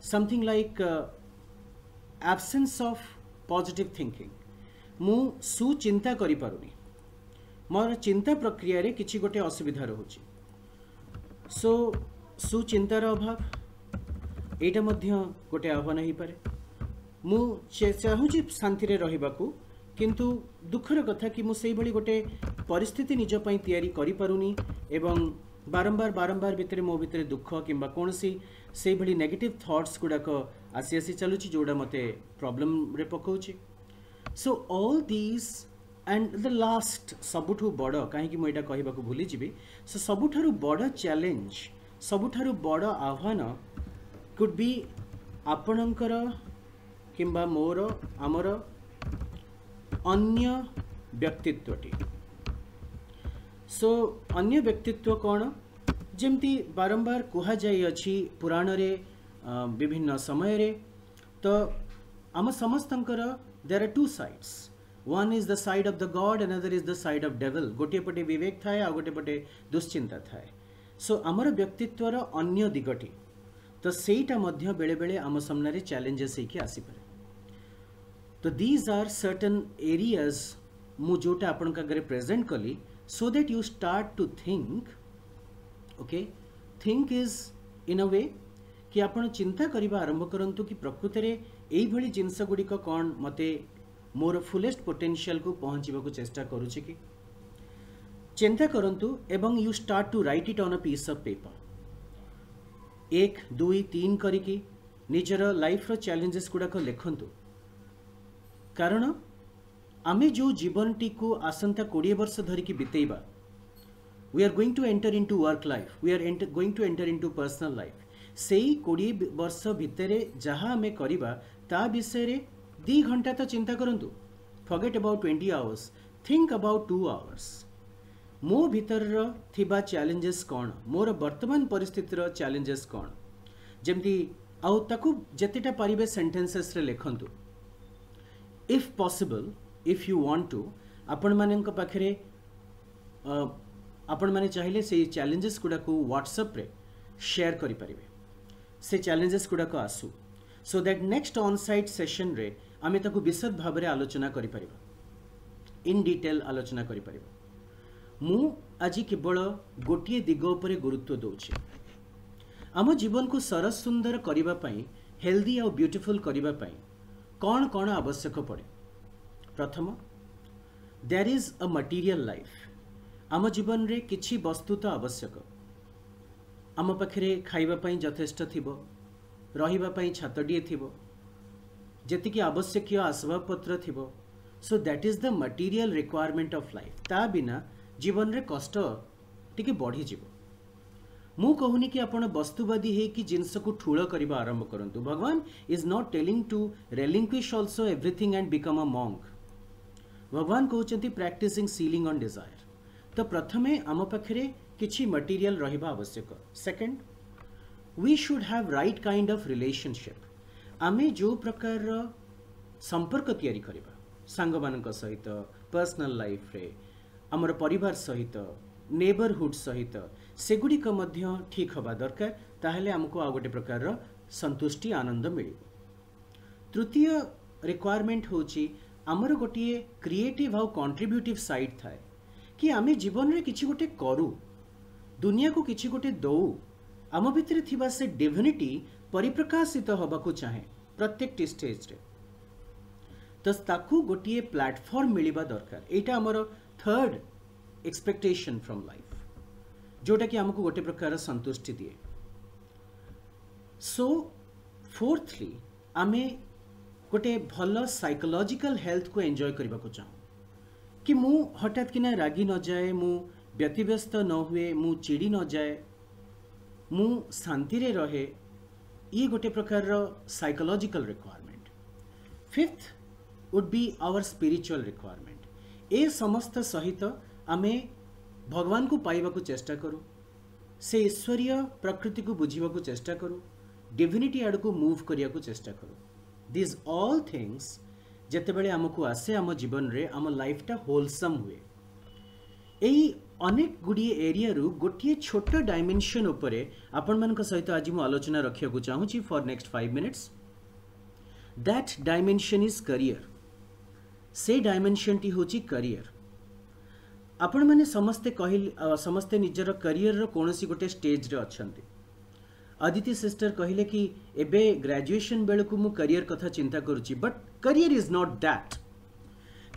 something like absence of positive thinking मु सुचिंता करि पारुनी मोर चिंता प्रक्रिया रे किछि गोटे असुविधा रहुछि। सो सुचिंतार अभाव एटा मध्य गोटे आह्वान हो पारे मु चाहूँगी शांति रे रहिबाकू किंतु दुखर कथा कि मुझे भली गोटे परिस्थिति निज पई तैयारी करि पारुनी एवं बारंबार बारंबार भितर मो भितर दुख किंबा कोनसी से भली नेगेटिव थॉट्स गुडाक आसी आसी चलुची जोड़ा मते प्रॉब्लम रे पकाउची। So all these and the last सबुठु बड़ कहीं मुझे कहवाक भूली जीवी सो सबुठारु बड़ चैलेंज सबुठारु बड़ आह्वान कुड बी आपणकर किंबा मोर आमर अन्य व्यक्तित्वटी। सो अन्य व्यक्तित्व कौन जमती बारंबार कुहा जाई अछि पुराण रे विभिन्न समय रे तो आम समस्तंकर there are two sides one is the side of the God another is the side of devil गोटे पटे विवेक थाए आ गोटे पटे दुश्चिंता थाए। सो आमर व्यक्तित्वर अन्य दिगटी तो सेटा मध्य बेले बेले आम सामने रे चैलेंजेस हेकि आसी पारे। तो दीज आर सर्टन एरियाज मु जोटा आपन का गरे प्रेजेंट कली so that you start to think okay think is in a way कि आपण चिंता करबा आरंभ करंतु कि प्रकृति रे एई भली जिंस गुडी को कोन मते मोर फुलेस्ट पोटेंशियल को पहुंचीबा को चेष्टा करूची कि चिंता करंतु एवं you start to write it on a piece of paper 1 2 3 करिकी निजर लाइफ रो चैलेंजेस गुडा को लिखंतु कारण आमे जो जीवन टी को आसंता 20 वर्ष धरिकी बितेइबा we are going to enter into work life we are going to enter into personal life सेई 20 वर्ष भितरे जहाँ आमे करिबा ता विषय रे 2 घंटा तो चिंता करंतु forget about 20 hours think about 2 hours मो भीतर थिबा चैलेंजेस कौन मोर वर्तमान परिस्थिति रो चैलेंजेस कौन जेमती आउ ताकू जतेटा पारिबे सेंटेंसेस रे लिखंतु if possible if you want to आपण मानक पाखरे आपण माने चाहिए से चैलेंजेस गुडा को व्हाट्सएप रे शेयर करि परिबे से चैलेंजेस गुडा को आसु so that next on site session रे आमे ताकू विशद भाव रे आलोचना करि परिबा इन डिटेल आलोचना करि परिबा मु आज केवल गोटे दिग उपर गुरुत्व दूचे आम जीवन को सरस सुंदर करबा पई हेल्दी और ब्यूटीफुल करबा पई कौन कौन आवश्यक पड़े। प्रथम there is a material life आम जीवन रे किछि वस्तु तो आवश्यक आम पाखे खाइबा पई यथेष्ट थिबो रहिबा पई छातडीए थिबो जेतिकी आवश्यक आसबाब पत्र थिबो so that is the material requirement of life ता बिना जीवन रे कष्ट टिके बढ़ी जीवो। मु कहूनी कि आपण वस्तुवादी है कि जिनस को ठूल करबा आरंभ करंतु। Bhagwan is not telling to relinquish also everything and become a monk. भगवान कहउचंती प्रैक्टिसिंग सीलिंग ऑन डिजायर। तो प्रथमे आम पाखरे किछि मटीरियल रहिबा आवश्यक। Second we should have right kind of relationship आमे जो प्रकार संपर्क तैयारी करबा सांग मानक सहित पर्सनल लाइफ रे आमर परिवार सहित नेबरहुड सहित सेगुड़िक मध्य ठीक हवा दरकार ताहले हमको आ गोटे प्रकार संतुष्टि आनंद मिल। तृतीय रिक्वायरमेंट होची आमर गोटे क्रिएटिव आउ कंट्रीब्यूटिव साइड थाए कि आमे जीवन रे किछि गोटे करू दुनिया को किछि गोटे दौ आम भितर थिबा से डिविनिटी परिप्रकाशित हबाकू चाहे प्रत्येक स्टेज रे तो ताकू गोटे प्लेटफॉर्म मिलिबा दरकार। एटा हमर थर्ड एक्सपेक्टेशन फ्रॉम लाइफ जोटा कि हमको गोटे प्रकार संतुष्टि दिए। सो फोर्थली आमे गोटे भल साइकोलॉजिकल हेल्थ को एंजॉय करबा को चाहूँ कि मु हठात किना रागी न जाए मु व्यतिव्यस्त न हुए मु चिड़ी न जाए मु शांति रे रहे ये गोटे प्रकार psychological requirement. Fifth would be our spiritual requirement. ए समस्त सहित आमे भगवान को पाइबा को चेष्टा करूँ से ईश्वरीय प्रकृति को बुझीबा को चेष्टा करूँ डिविनिटी आड़ को मूव करिया को चेष्टा करूँ। दिस ऑल थिंग्स जेतेबेले आमको आसे आम जीवन रे आम लाइफटा होलसम हुए। एई अनेक गुड़िए एरिया रु गोटे छोट डायमेंशन उपरे आपण मानक सहित आज मु आलोचना रखिया को चाहूची for next 5 minutes. That dimension is career. से डायमेंशन टी होची करियर। आपण माने समस्ते समस्ते निजर करियर रो कोनोसी गोटे स्टेज रे अछंती। अदिति सिस्टर कहिले कि एबे ग्रेजुएशन बेलकु मु करियर कथा चिंता करूची but career is not that.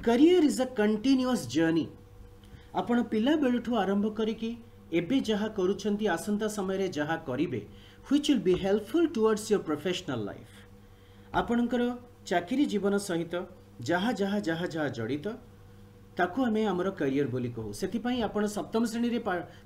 Career is a continuous journey. आपण पिला बेलुठु आरंभ करिकि एबे जहा करूछंती आसंता समय रे जहा करिवे which will be helpful towards your professional life. आपणकर चाकरी जीवन सहित जहा जहा जहा जहा जड़ित ताकू आमे हमर करियर बोली कहू। सेथिपई आपण सप्तम श्रेणी रे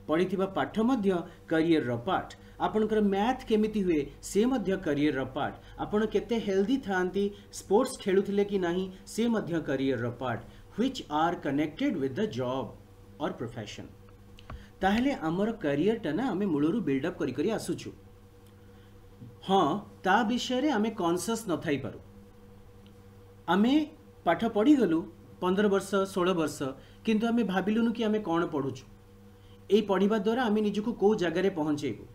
पढ़िथिबा पाठ मध्य करियर रो पार्ट। आपणकर मैथ केमिति हुए से मध्य करियर रो पार्ट। आपण केते हेल्दी थांती स्पोर्ट्स खेलुथिले कि नाही से मध्य करियर रो part which are connected with the job or profession. ताहले हमर करियर टा ना आमे मूलरू बिल्ड अप करी करी आसुछु। हां ता विषय रे आमे कॉन्शियस न थाई पारू। आमे पाठ पढ़ी गलु 15 वर्ष 16 वर्ष किंतु आमे भाबिलुनु कि आमे कौन पढ़ुछु। एई पढ़िबा द्वारा आमे निजको को जगारे पहुंचेबो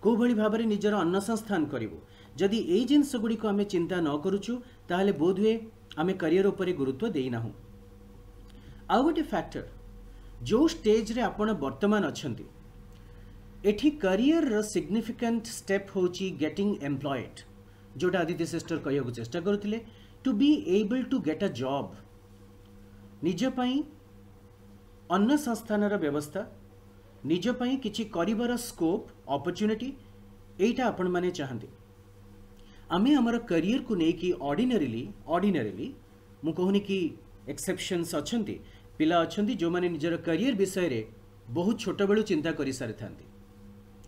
को भली भाबरे निजर अन्न संस्थान करिवो। जदि एई जिंस गुडी को आमे चिंता न करूछु ताहले बोधवे आमे करियर उपरे गुरुत्व देई नाहु। आ गोटे फैक्टर जो स्टेज रे आपण वर्तमान अछंती एठी करियर रो सिग्निफिकेंट स्टेप होची गेटिंग एम्प्लॉयड जोटा आदित्य सिस्टर कहया को चेष्टा करथिले to be able to get a job. निज पई अन्न संस्थान व्यवस्था निज पई किछि करिवार स्कोप अपॉर्चुनिटी एटा आपण माने चाहंती। आमे हमर करियर को नै कि ऑर्डिनरीली मु कहूनी कि एक्सेप्शंस अछंती पिला अछंती जो माने निजर करियर विषय रे बहुत छोट बेलू चिंता करि सारि थांती।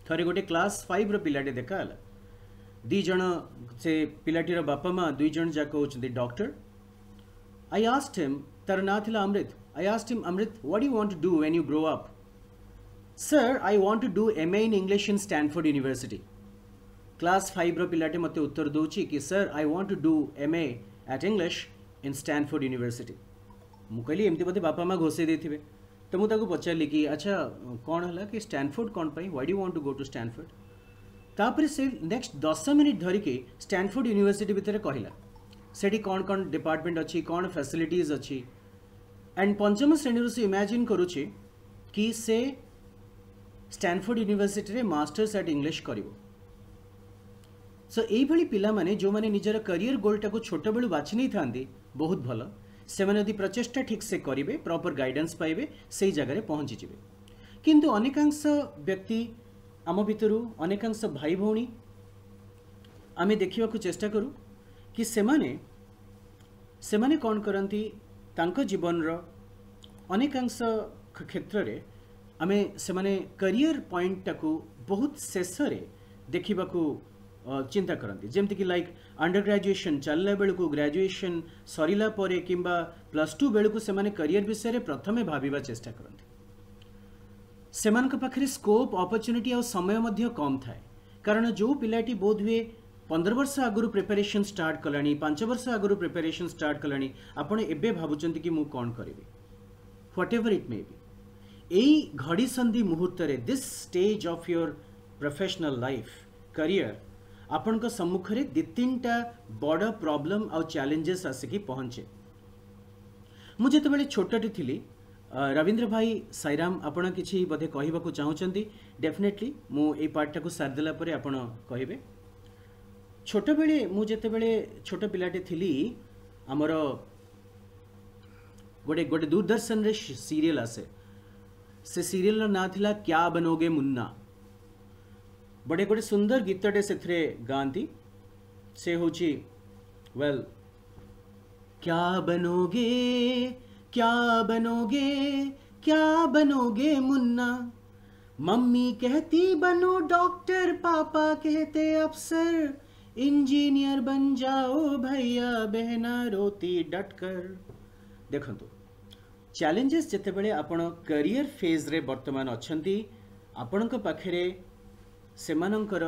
थरे गोटे क्लास 5 रो पिलाटे देखा हला दी जण से पिलाटीर बापा माँ 2 जण जाक होचंती डॉक्टर। आई आस्क्ड हिम तार ना थिला Amrit. I asked him Amrit what do you want to do when you grow up. Sir I want to do MA in English in Stanford University. Class 5 रो पिलाटे मते उत्तर दोची कि sir I want to do MA at English in Stanford University. मु कहली एमती बोधे बापा माँ घोषे देथिबे तो मु ताको पचारली कि अच्छा कौन हला कि स्टैनफोर्ड कौन पाई why do you want to go to Stanford. तापर से नेक्स्ट 10 मिनिट धरिकी स्टैनफोर्ड यूनिवर्सिटी भितर कहला सेठी कौन कौन डिपार्टमेंट अच्छी कौन फैसिलिटीज अच्छी एंड पंचम श्रेणी से इमेजिन करुच्छे कि से स्टैनफोर्ड यूनिवर्सिटी रे मास्टर्स एट इंग्लिश करिवो। सो यही भाई पिला माने जो माने निजर करियर गोलटा को छोट बेलू बाछि नहीं थांदी बहुत भल से माने यदि प्रचेष्टा ठीक से करिवे प्रॉपर गाइडेंस पाइबे से जगह पहुंची जिवे। किंतु अनेकांश व्यक्ति आम भितरु अनेकांश भाई भौणी आमे देखिबा को चेष्टा करू कि सेमाने कौन करती तांको जीवन रो अनेकांश क्षेत्र रे आमे सेमाने करियर पॉइंट टाकू बहुत शेष रे देखिबा को चिंता करती जेमती कि लाइक अंडर ग्रेजुएशन चलला बेलू को ग्रेजुएशन सरिला परे किंबा +2 बेलू को सेमाने करियर विषय रे प्रथमे भाबिबा चेष्टा करती। सेमानक पाखरे स्कोप अपॉर्चुनिटी और समय मध्य कम थाए कारण जो पिलाटी बोध हुए 15 वर्ष आगु प्रिपरेशन स्टार्ट कलानी 5 वर्ष आगु प्रिपरेशन स्टार्ट कलानी आपण एबे भाबुचंती कि मु कोन करिवि whatever it may be एई घड़ी संधि मुहूर्त रे this stage of your professional life career आपण को सम्मुख रे 2-3टा बड़ प्रॉब्लम और चैलेंजेस आसिकी पहुंचे। मु जेतेबेले छोटटी थिली रविंद्र भाई साईराम आपण किछि बधे कहबाकू चाहूचंती डेफिनेटली मु ए पार्ट टाकू सार देला परे आपण कहिबे। छोट बेले मु जेतेबेले छोट पिलाटे थिली हमर गोटे गोटे दूरदर्शन रे सीरियल आसे से सीरियल रो ना थिला क्या बनोगे मुन्ना बड़े गोटे सुंदर गीतटे सेथरे गांती से होची वेल क्या बनोगे क्या बनोगे क्या बनोगे मुन्ना मम्मी कहती बनो डॉक्टर पापा कहते अफसर इंजीनियर बन जाओ भैया बहना रोती डटकर। देखंतु चैलेंजेस जेतेबेले आपण करियर फेज रे वर्तमान अछंती आपणक पाखरे सेमानंकर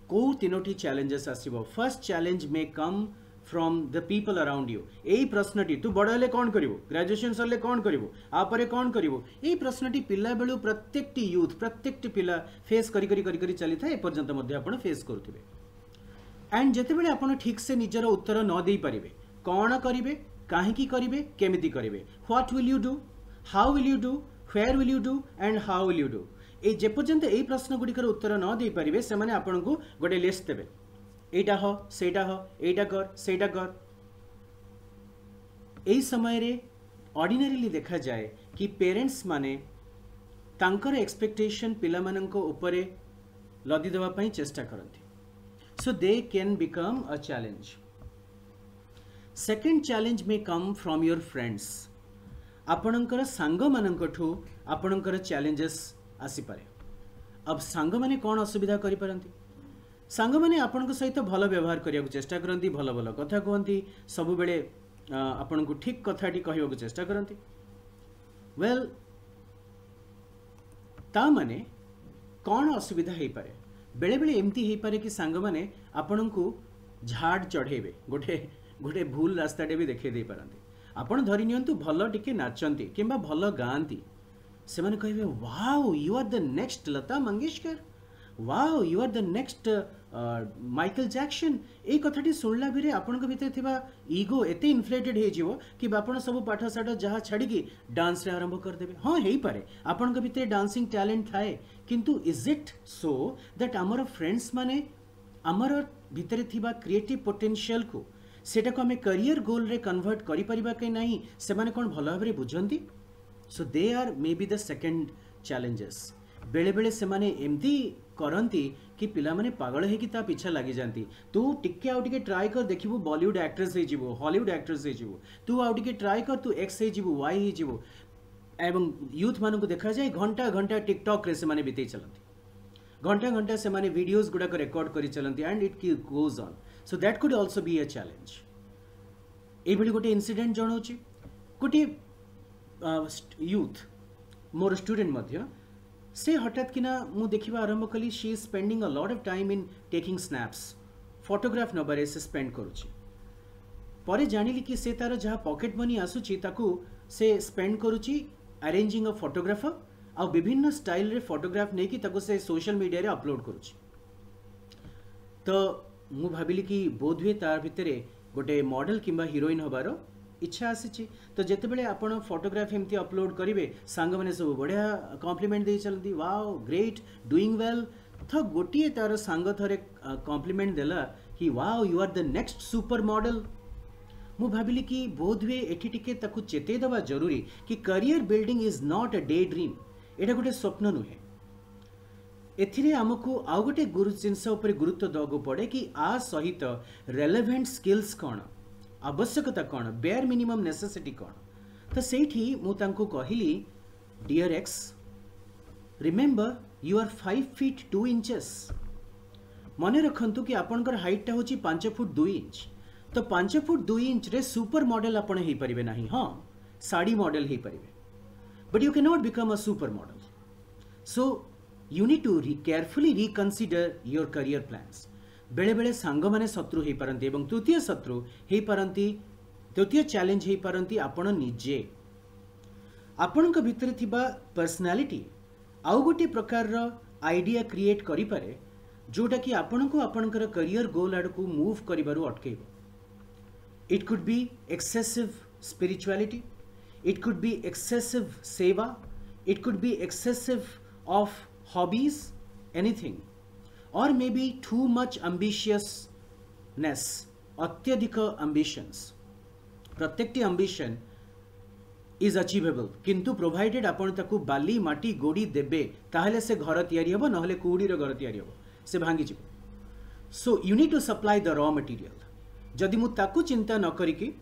को तीनोटी चैलेंजेस आसीबो। First challenge may come from the people around you. एई प्रश्नटी तू बड़ हेले कौन करिवो ग्रेजुएशन सरले कौन करिवो आपरे कौन करिवो एई प्रश्नटी पिला बेलू प्रत्येकटी यूथ प्रत्येकटी पिला फेस करी करी करी करी चली थाए पर्यंत मध्य आपण फेस करथुबे एंड जेतेबेले आपण ठीक से निजर उत्तर न देई परिबे कौन करिवे काहेकी करिवे केमिति करिवे what will you do how will you do where will you do and how will you do ए जे पर्यंत एई प्रश्न गुडिकर उत्तर न देई परिबे से माने आपनकू गोटे लिस्ट देबे एटा हो सेटा हो एटा कर सेटा कर। एई समय रे ऑर्डिनरीली देखा जाए कि पेरेंट्स माने तांकर एक्सपेक्टेशन पिला माननको ऊपरे लदी देवा पई चेष्टा करंती so they can become a challenge. Second challenge may come from your friends आपणकर सांग मानकठू आपणकर चैलेंजेस आसी पारे। अब सांग माने कौन असुविधा करि परंती सांग माने आपणक सहित भल व्यवहार करिया चेष्टा करंती भल भल कथा कहंती सब बेले आपणक ठीक कथाटी कहबाकू चेष्टा करंती वेल ता माने कौन असुविधा हेई पारे बेले बेले एमती हेई पारे कि सांग माने आपणकू झाड़ चढ़ेबे गोटे गोटे भूल रास्ताटे भी देखे दे पारंती आपण धरि नियंतु भल टिके नाचंती किंबा भल गांती से माने कहबे wow you are the next Lata Mangeshkar wow you are the next Michael Jackson ए कथाटी सुनला भिरे आपनक भितर थिबा ईगो एते इन्फ्लेटेड हे जिवो कि आपण सब पाठ साठ जहा छाड़ी की डांस रे आरंभ कर देबे। हां हेई पारे आपनक भितर डांसिंग टैलेंट थाए किंतु इज इट सो दैट आमर फ्रेंड्स माने आमर भितर थिबा क्रिएटिव पोटेंशियल को सेटा को हमें करियर गोल रे कन्वर्ट करि परिबा के नहीं से माने कोन भलो भाबरे बुझंती so they are may be the second challenges. बेले बेले से माने एमती करंती कि पिला माने पागल है कि ता पीछा लागि जानती तू टिके आउ टिके ट्राई कर देखिबो बॉलीवुड एक्ट्रेस हे जिवो हॉलीवुड एक्ट्रेस हे जिवो तू आउ टिके ट्राई कर तू एक्स हे जिवो वाई हे जिवो एवं यूथ मानन को देखा जाए घंटा घंटा टिकटॉक रे से माने बितेई चलंती घंटा घंटा से माने वीडियोस गुडा को रिकॉर्ड करी चलंती and it goes on so that could also be a challenge. ए भली गोटे इंसिडेंट जणौची गोटे यूथ मोर स्टूडेंट मध्य से हठात किना मु देखिबा आरंभ कली she is spending a lot of time in taking snaps photograph नबारे से स्पेंड करूची परे जानिली कि से तार जहाँ पॉकेट मनी आसुची ताकू से स्पेंड करूची अरेंजिंग अ फोटोग्राफर आ विभिन्न स्टाइल रे फोटोग्राफ नहीं कि ताकू से सोशल मीडिया रे अपलोड करूची तो मु भाबिली कि बोधवे तार भितरे गोटे मॉडल किंबा हीरोइन हबारो इच्छा आसी तो जिते बड़े आपण फोटोग्राफ एमती अपलोड करेंगे सांग मैंने सब बढ़िया कॉम्प्लीमेंट दे चलती वाओ ग्रेट डूइंग वेल तो गोटे तार सांग थरे कॉम्प्लीमेंट देला कि wow you are the next super model मु भाविली कि बोध हुए एठी टिके ताकू चेते दबा जरूरी कि career building is not a day dream एटा गोटे स्वप्न नुहे एथिरे हमकू आउ गोटे गुरु जिनस उपरे गुरुत्व दବାକୁ पड़े कि आ सहित रेलेवेंट स्किल्स कौन आवश्यकता कौन बेयर मिनिमम नेसेसिटी कौन तो सेठी मु तांको कहिली dear X remember you are 5 feet 2 inches मने रखंतु कि आपनकर हाइट टा होची 5 फुट 2 इंच तो 5 फुट 2 इंच रे सुपर मॉडल आपण ही परिबे नाही हां साड़ी मॉडल ही परिबे but you can not become a super model so you need to carefully reconsider your career plans बेले बेले सांग माने शत्रु हे पारंती एवं तृतीय शत्रु हे पारंती तृतीय चैलेंज हे पारंती आपण निजे आपणक भितर थिबा पर्सनालिटी आउ गोटे प्रकार रो आइडिया क्रिएट करि पारे जोटा कि आपण को आपणकर करियर गोल आड़ को मूव करिबारु अटकेबो it could be excessive spirituality it could be excessive seva it could be excessive of hobbies anything or maybe too much ambitiousness अत्यधिक ambitions प्रत्येकटी ambition is achievable किंतु provided आपण ताकू बाली माटी गोड़ी देबे ताहले से घर तयारी हबो नहले कुड़ी रो घर तयारी हबो से भांगी जिवो so you need to supply the raw material जदि मु ताकू चिंता न करिकि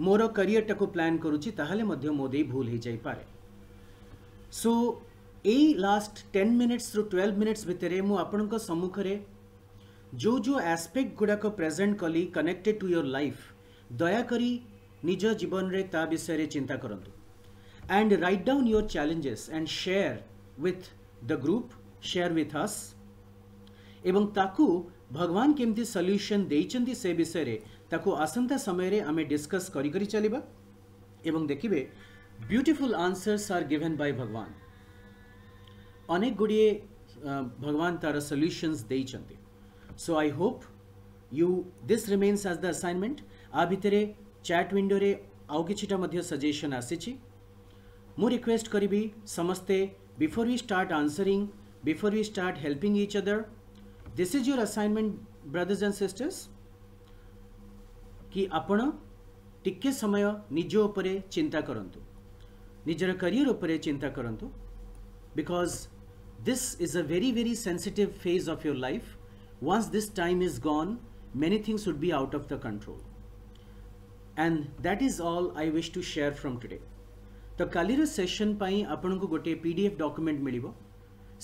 मोर करियर टाकू प्लान करूची ताहले मध्य मो देई भूल हे जाई पारे सो ए लास्ट 10 मिनिट्स रु 12 मिनिट्स भितरे मु आपनक सम्मुखरे जो जो एस्पेक्ट गुड़ाक प्रेजेंट कली कनेक्टेड टू योर लाइफ दया करी निज जीवन रे ता विषय रे चिंता करंतु and write down your challenges and share with the group share with us एवं ताकू भगवान केमती सॉल्यूशन देइचंती से विषय रे ताकू आसंता समय रे आमे डिस्कस करी करी चलिबा एवं देखिबे beautiful answers are given by Bhagawan अनेक गुड़िए भगवान तार सॉल्यूशंस देइचंती so I hope you this remains as the assignment आ भितरे चैट विंडो रे आउ किछिटा मध्य सजेशन आसीछि मु रिक्वेस्ट करिबी समस्ते before we start answering before we start helping each other this is your assignment brothers and sisters कि आपण टिके समय निज उपरे चिंता करंतु निजर करियर उपरे चिंता करंतु because this is a very very sensitive phase of your life once this time is gone many things would be out of the control and that is all I wish to share from today तो कालीर session पाई आपन को गोटे PDF document मिलिबो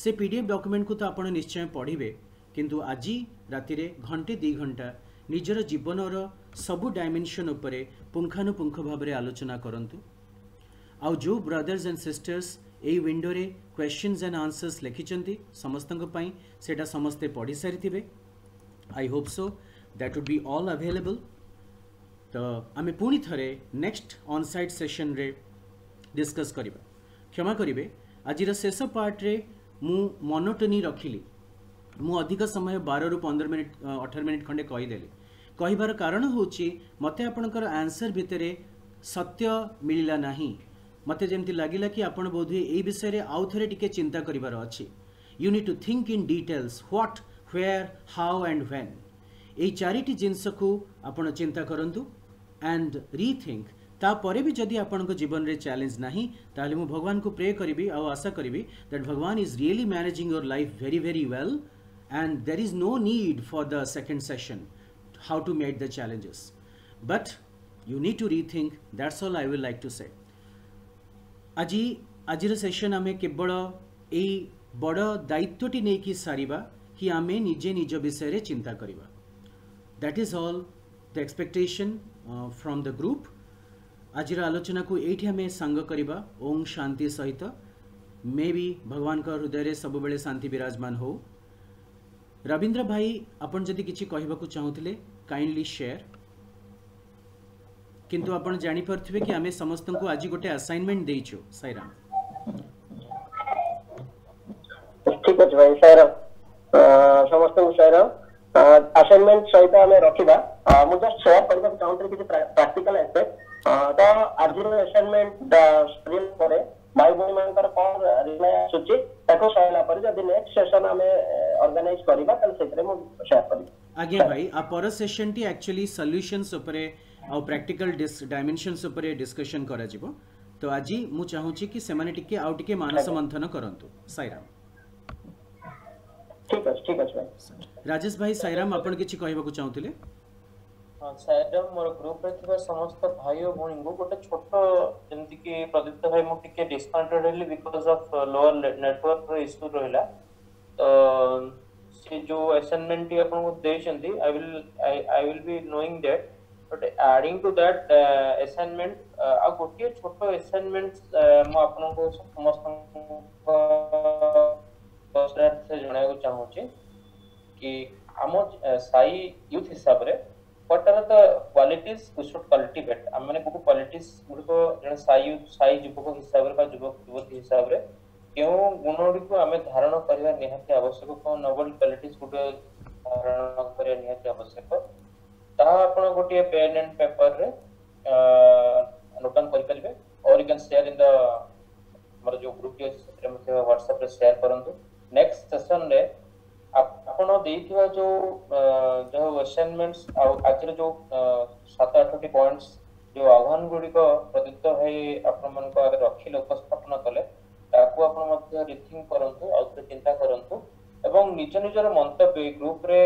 से PDF document को तो आपन निश्चय पढ़िबे किंतु आजी राति रे घंटे 2 घंटा निजर जीवनर सबु डायमेंशन उपरे पुंखानुपुंख भाबरे आलोचना करंतु आउ जो ब्रदर्स एंड सिस्टर्स एई विंडो रे क्वेश्चंस एंड आंसर्स लिखिचंती समस्तंक पई सेटा समस्ते पढ़ी सारी थिबे I hope so that would be all available तो आमे पुणी थरे नेक्स्ट ऑन साइट सेशन रे डिस्कस करिबा क्षमा करिवे आजिर शेष पार्ट रे मु मोनोटोनी रखिली मु अधिक समय 12 रु 15 मिनिट 18 मिनिट खंडे कहि देली कहिबार कारण होची मते आपनकर आंसर भितरे सत्य मिलिला नाही मते जेमती लागिला कि आपण बोधे ए विषय रे आउ थरे टिके चिंता करिवार अछि you need to think in details what where how and when ए चारिटी जिंस को आपण चिंता करंतु एंड रीथिंक ता परे भी जदि आपण जीवन रे चैलेंज नाही ताले मु भगवान को प्रे करिबी आ आशा करिबी that Bhagwan is really managing your life very very well and there is no need for the second session how to meet the challenges but you need to rethink that's all I will like to say आजिर session आमे केवल ए बड़ दायित्वटी नहीं कि सारिबा कि आमे निजे निज विषय रे चिंता करिबा that is all the expectation from the group आजिर आलोचना को एठी आमे संग करिबा ओम शांति सहित मे भी भगवान का हृदय रे सब बेले शांति विराजमान हो रविंद्र भाई आपण जदि किछि कहबाकू चाहुतले काइंडली शेयर किंतु आपण जानि परथिबे कि आमे समस्त को आज गोटे असाइनमेंट देइछु साईराम ठीक अछि भाई साईराम समस्त को साईराम असाइनमेंट सहित आमे रखिबा मु जस्ट शेयर करबा चाहूतले कि प्रैक्टिकल एस्पेक्ट तो आज असाइनमेंट स्क्रीन पर भाई भौणी मानकर कौन रिप्लाई आसुची ताको सहायला पर जदि नेक्स्ट सेशन हमें ऑर्गेनाइज करबा तल सेतरे मु शेयर करबी। आज्ञा भाई आ पर सेशन टी एक्चुअली सॉल्यूशंस उपरे आ प्रैक्टिकल डायमेंशंस उपरे डिस्कशन करा जिवो। तो आज मु चाहूची कि सेमाने टिके आउ टिके मानस मंथन करंतु। साईराम। ठीक है भाई। राजेश भाई साईराम आपण किछि कहबाकू चाहुतिले? साईराम मोर ग्रुप रे थिबा समस्त भाई और भौणी को गोटे छोट जेमति कि प्रदीप्त भाई मु टिके डिस्काउंटेड हेली because of lower network issue रहला। तो से जो असाइनमेंट टी आपन को देछंती I will be knowing that but adding to that assignment आ गोटे छोट असाइनमेंट मु आपन को समस्त से जणाय को चाहूची कि हम साई यूथ हिसाब रे what are the qualities we should cultivate हमने को क्वालिटीज गुडको जने साई युवक हिसाब रे बा युवक युवती हिसाब रे केउ गुण गुडको हमें धारण करबा निहाती आवश्यक को नोबल क्वालिटीज गुड धारण करबा निहाती आवश्यक ता आपण गोटे पेन एंड पेपर रे नोट डाउन कर परिबे और you can share in the हमर जो ग्रुप है सेरे मध्ये WhatsApp रे शेयर करंतु। नेक्स्ट सेशन रे आपण देइथिबा जो असाइनमेंट्स आज जो 7-8 पॉइंट्स जो आह्वान गुडी को प्रदीप्त भाई आपण मन को आगे रखिले उपस्थापन कले ताकू आपण मध्ये रिथिंक करंतु और चिंता करंतु एवं निज निजर मंतव्य ग्रुप रे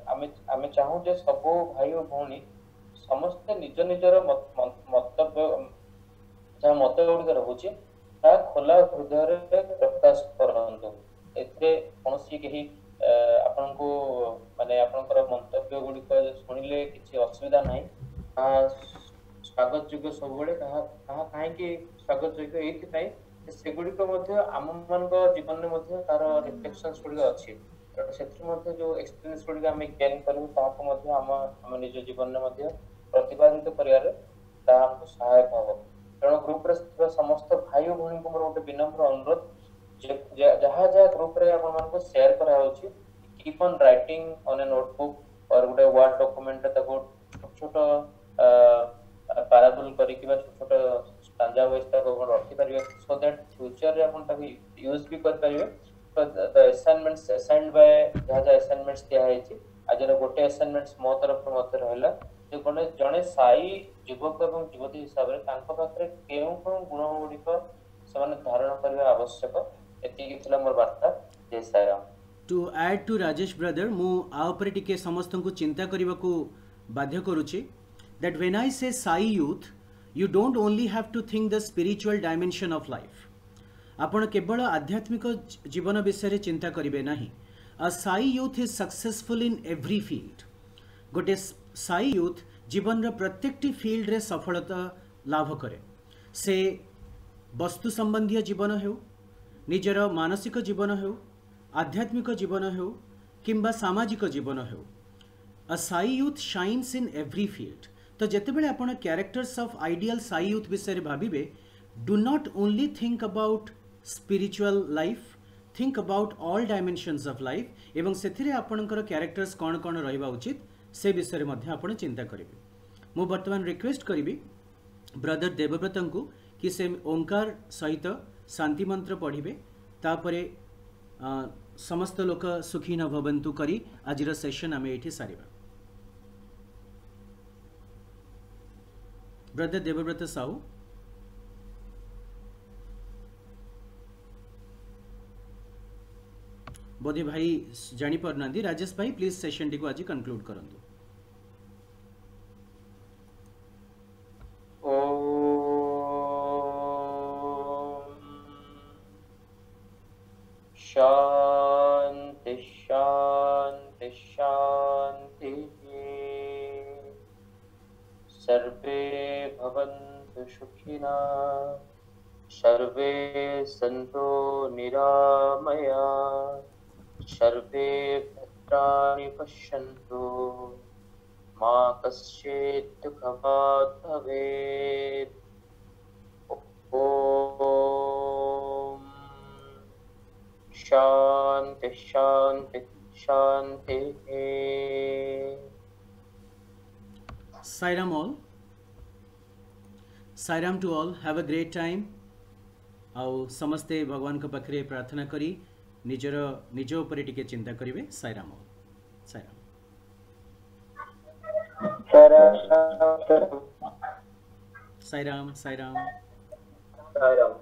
आमे चाहू जे सब भाई और भौणी समस्त निज निजर मंतव्य जहाँ मत गुडी रहउची ता खोला हृदय रे प्रकाश करंतु। एते कोनसी केही आपन को माने आपनकर मंतव्य गुडी को सुनिले किछि असुविधा नाही स्वागत योग्य सब बळे कहा काहे कि स्वागत योग्य एथि पई से गुडी को मध्ये आम मान को जीवन में मध्ये तार रिफ्लेक्शंस गुडी अछि सेथि मध्ये जो एक्सपीरियंस गुडी हम गेन करू ताको मध्ये हम निज जीवन में मध्ये प्रतिपादित करियारे ता हमको सहायक होबो। कारण ग्रुप रे समस्त भाई और भौणी को मोर ଗୋଟେ विनम्र अनुरोध जहाँ ग्रुप रे आपण मान को शेयर करा होची keep on writing on A notebook और गोटे वर्ड डॉक्यूमेंट ताको छोट पैराबल करी कि छोट छोट स्टांजा वाइज ताको रखि परिबे सो दैट फ्यूचर रे आपण ताको यूज भी कर परिबे। तो द असाइनमेंट्स असाइन्ड बाय जहाँ असाइनमेंट्स दिया है आज गोटे असाइनमेंट्स मो तरफ मत रहला जे कोने जने साई युवक एवं युवती हिसाब रे तांको पाखरे केउ गुण गुडी को समान धारण करबा आवश्यक एति थिला मोर वार्ता। Jai Sai Ram. To add to Rajesh brother मु आ ऊपर टिके समस्त को चिंता करबा को बाध्य करूची that when I say Sai youth you don't only have to think the spiritual dimension of life. आपण केवल आध्यात्मिक जीवन विषय चिंता करिवे नाही। A Sai youth is successful in every field. गोटे साई यूथ जीवन रो प्रत्येक फील्ड रे सफलता लाभ करे से वस्तु संबंधी जीवन हो निजर मानसिक जीवन हो आध्यात्मिक जीवन हो किंबा सामाजिक जीवन हो। A Sai youth shines in every field. तो जितेबाला आपण characters of ideal Sai youth विषय भाविबे do not only think about spiritual life think about all dimensions of life एवं सेथिरे आपणकर कैरेक्टर्स कौन कौन रहिबा उचित से विषय मध्ये आपण चिंता करिवे। मु वर्तमान रिक्वेस्ट करिबी ब्रदर देवव्रत को कि से ओंकार सहित शांति मंत्र पढ़िबे तापरे समस्त लोक सुखी न भवन्तु करी आजिर सेशन आमे एठी सारिबा। ब्रदर देवव्रत साहू बोधे भाई जानी पारनांदी। राजेश भाई प्लीज सेशन टी को आज कंक्लूड करंतु। शांति शांति शांति सर्वे भवन्तु सुखिना सर्वे सन्तो निरामया सर्वे भद्राणि पश्यन्तु मा कश्चित् दुःखभाग् भवेत्। ओम शांति शांति शांति। Sairam all. Sairam to all, have a great time. आउ समस्ते भगवान को पाखरे प्रार्थना करी निज ऊपर टिके चिंता करिवे। साईराम ऑल, साईराम। साईराम, साईराम, साईराम।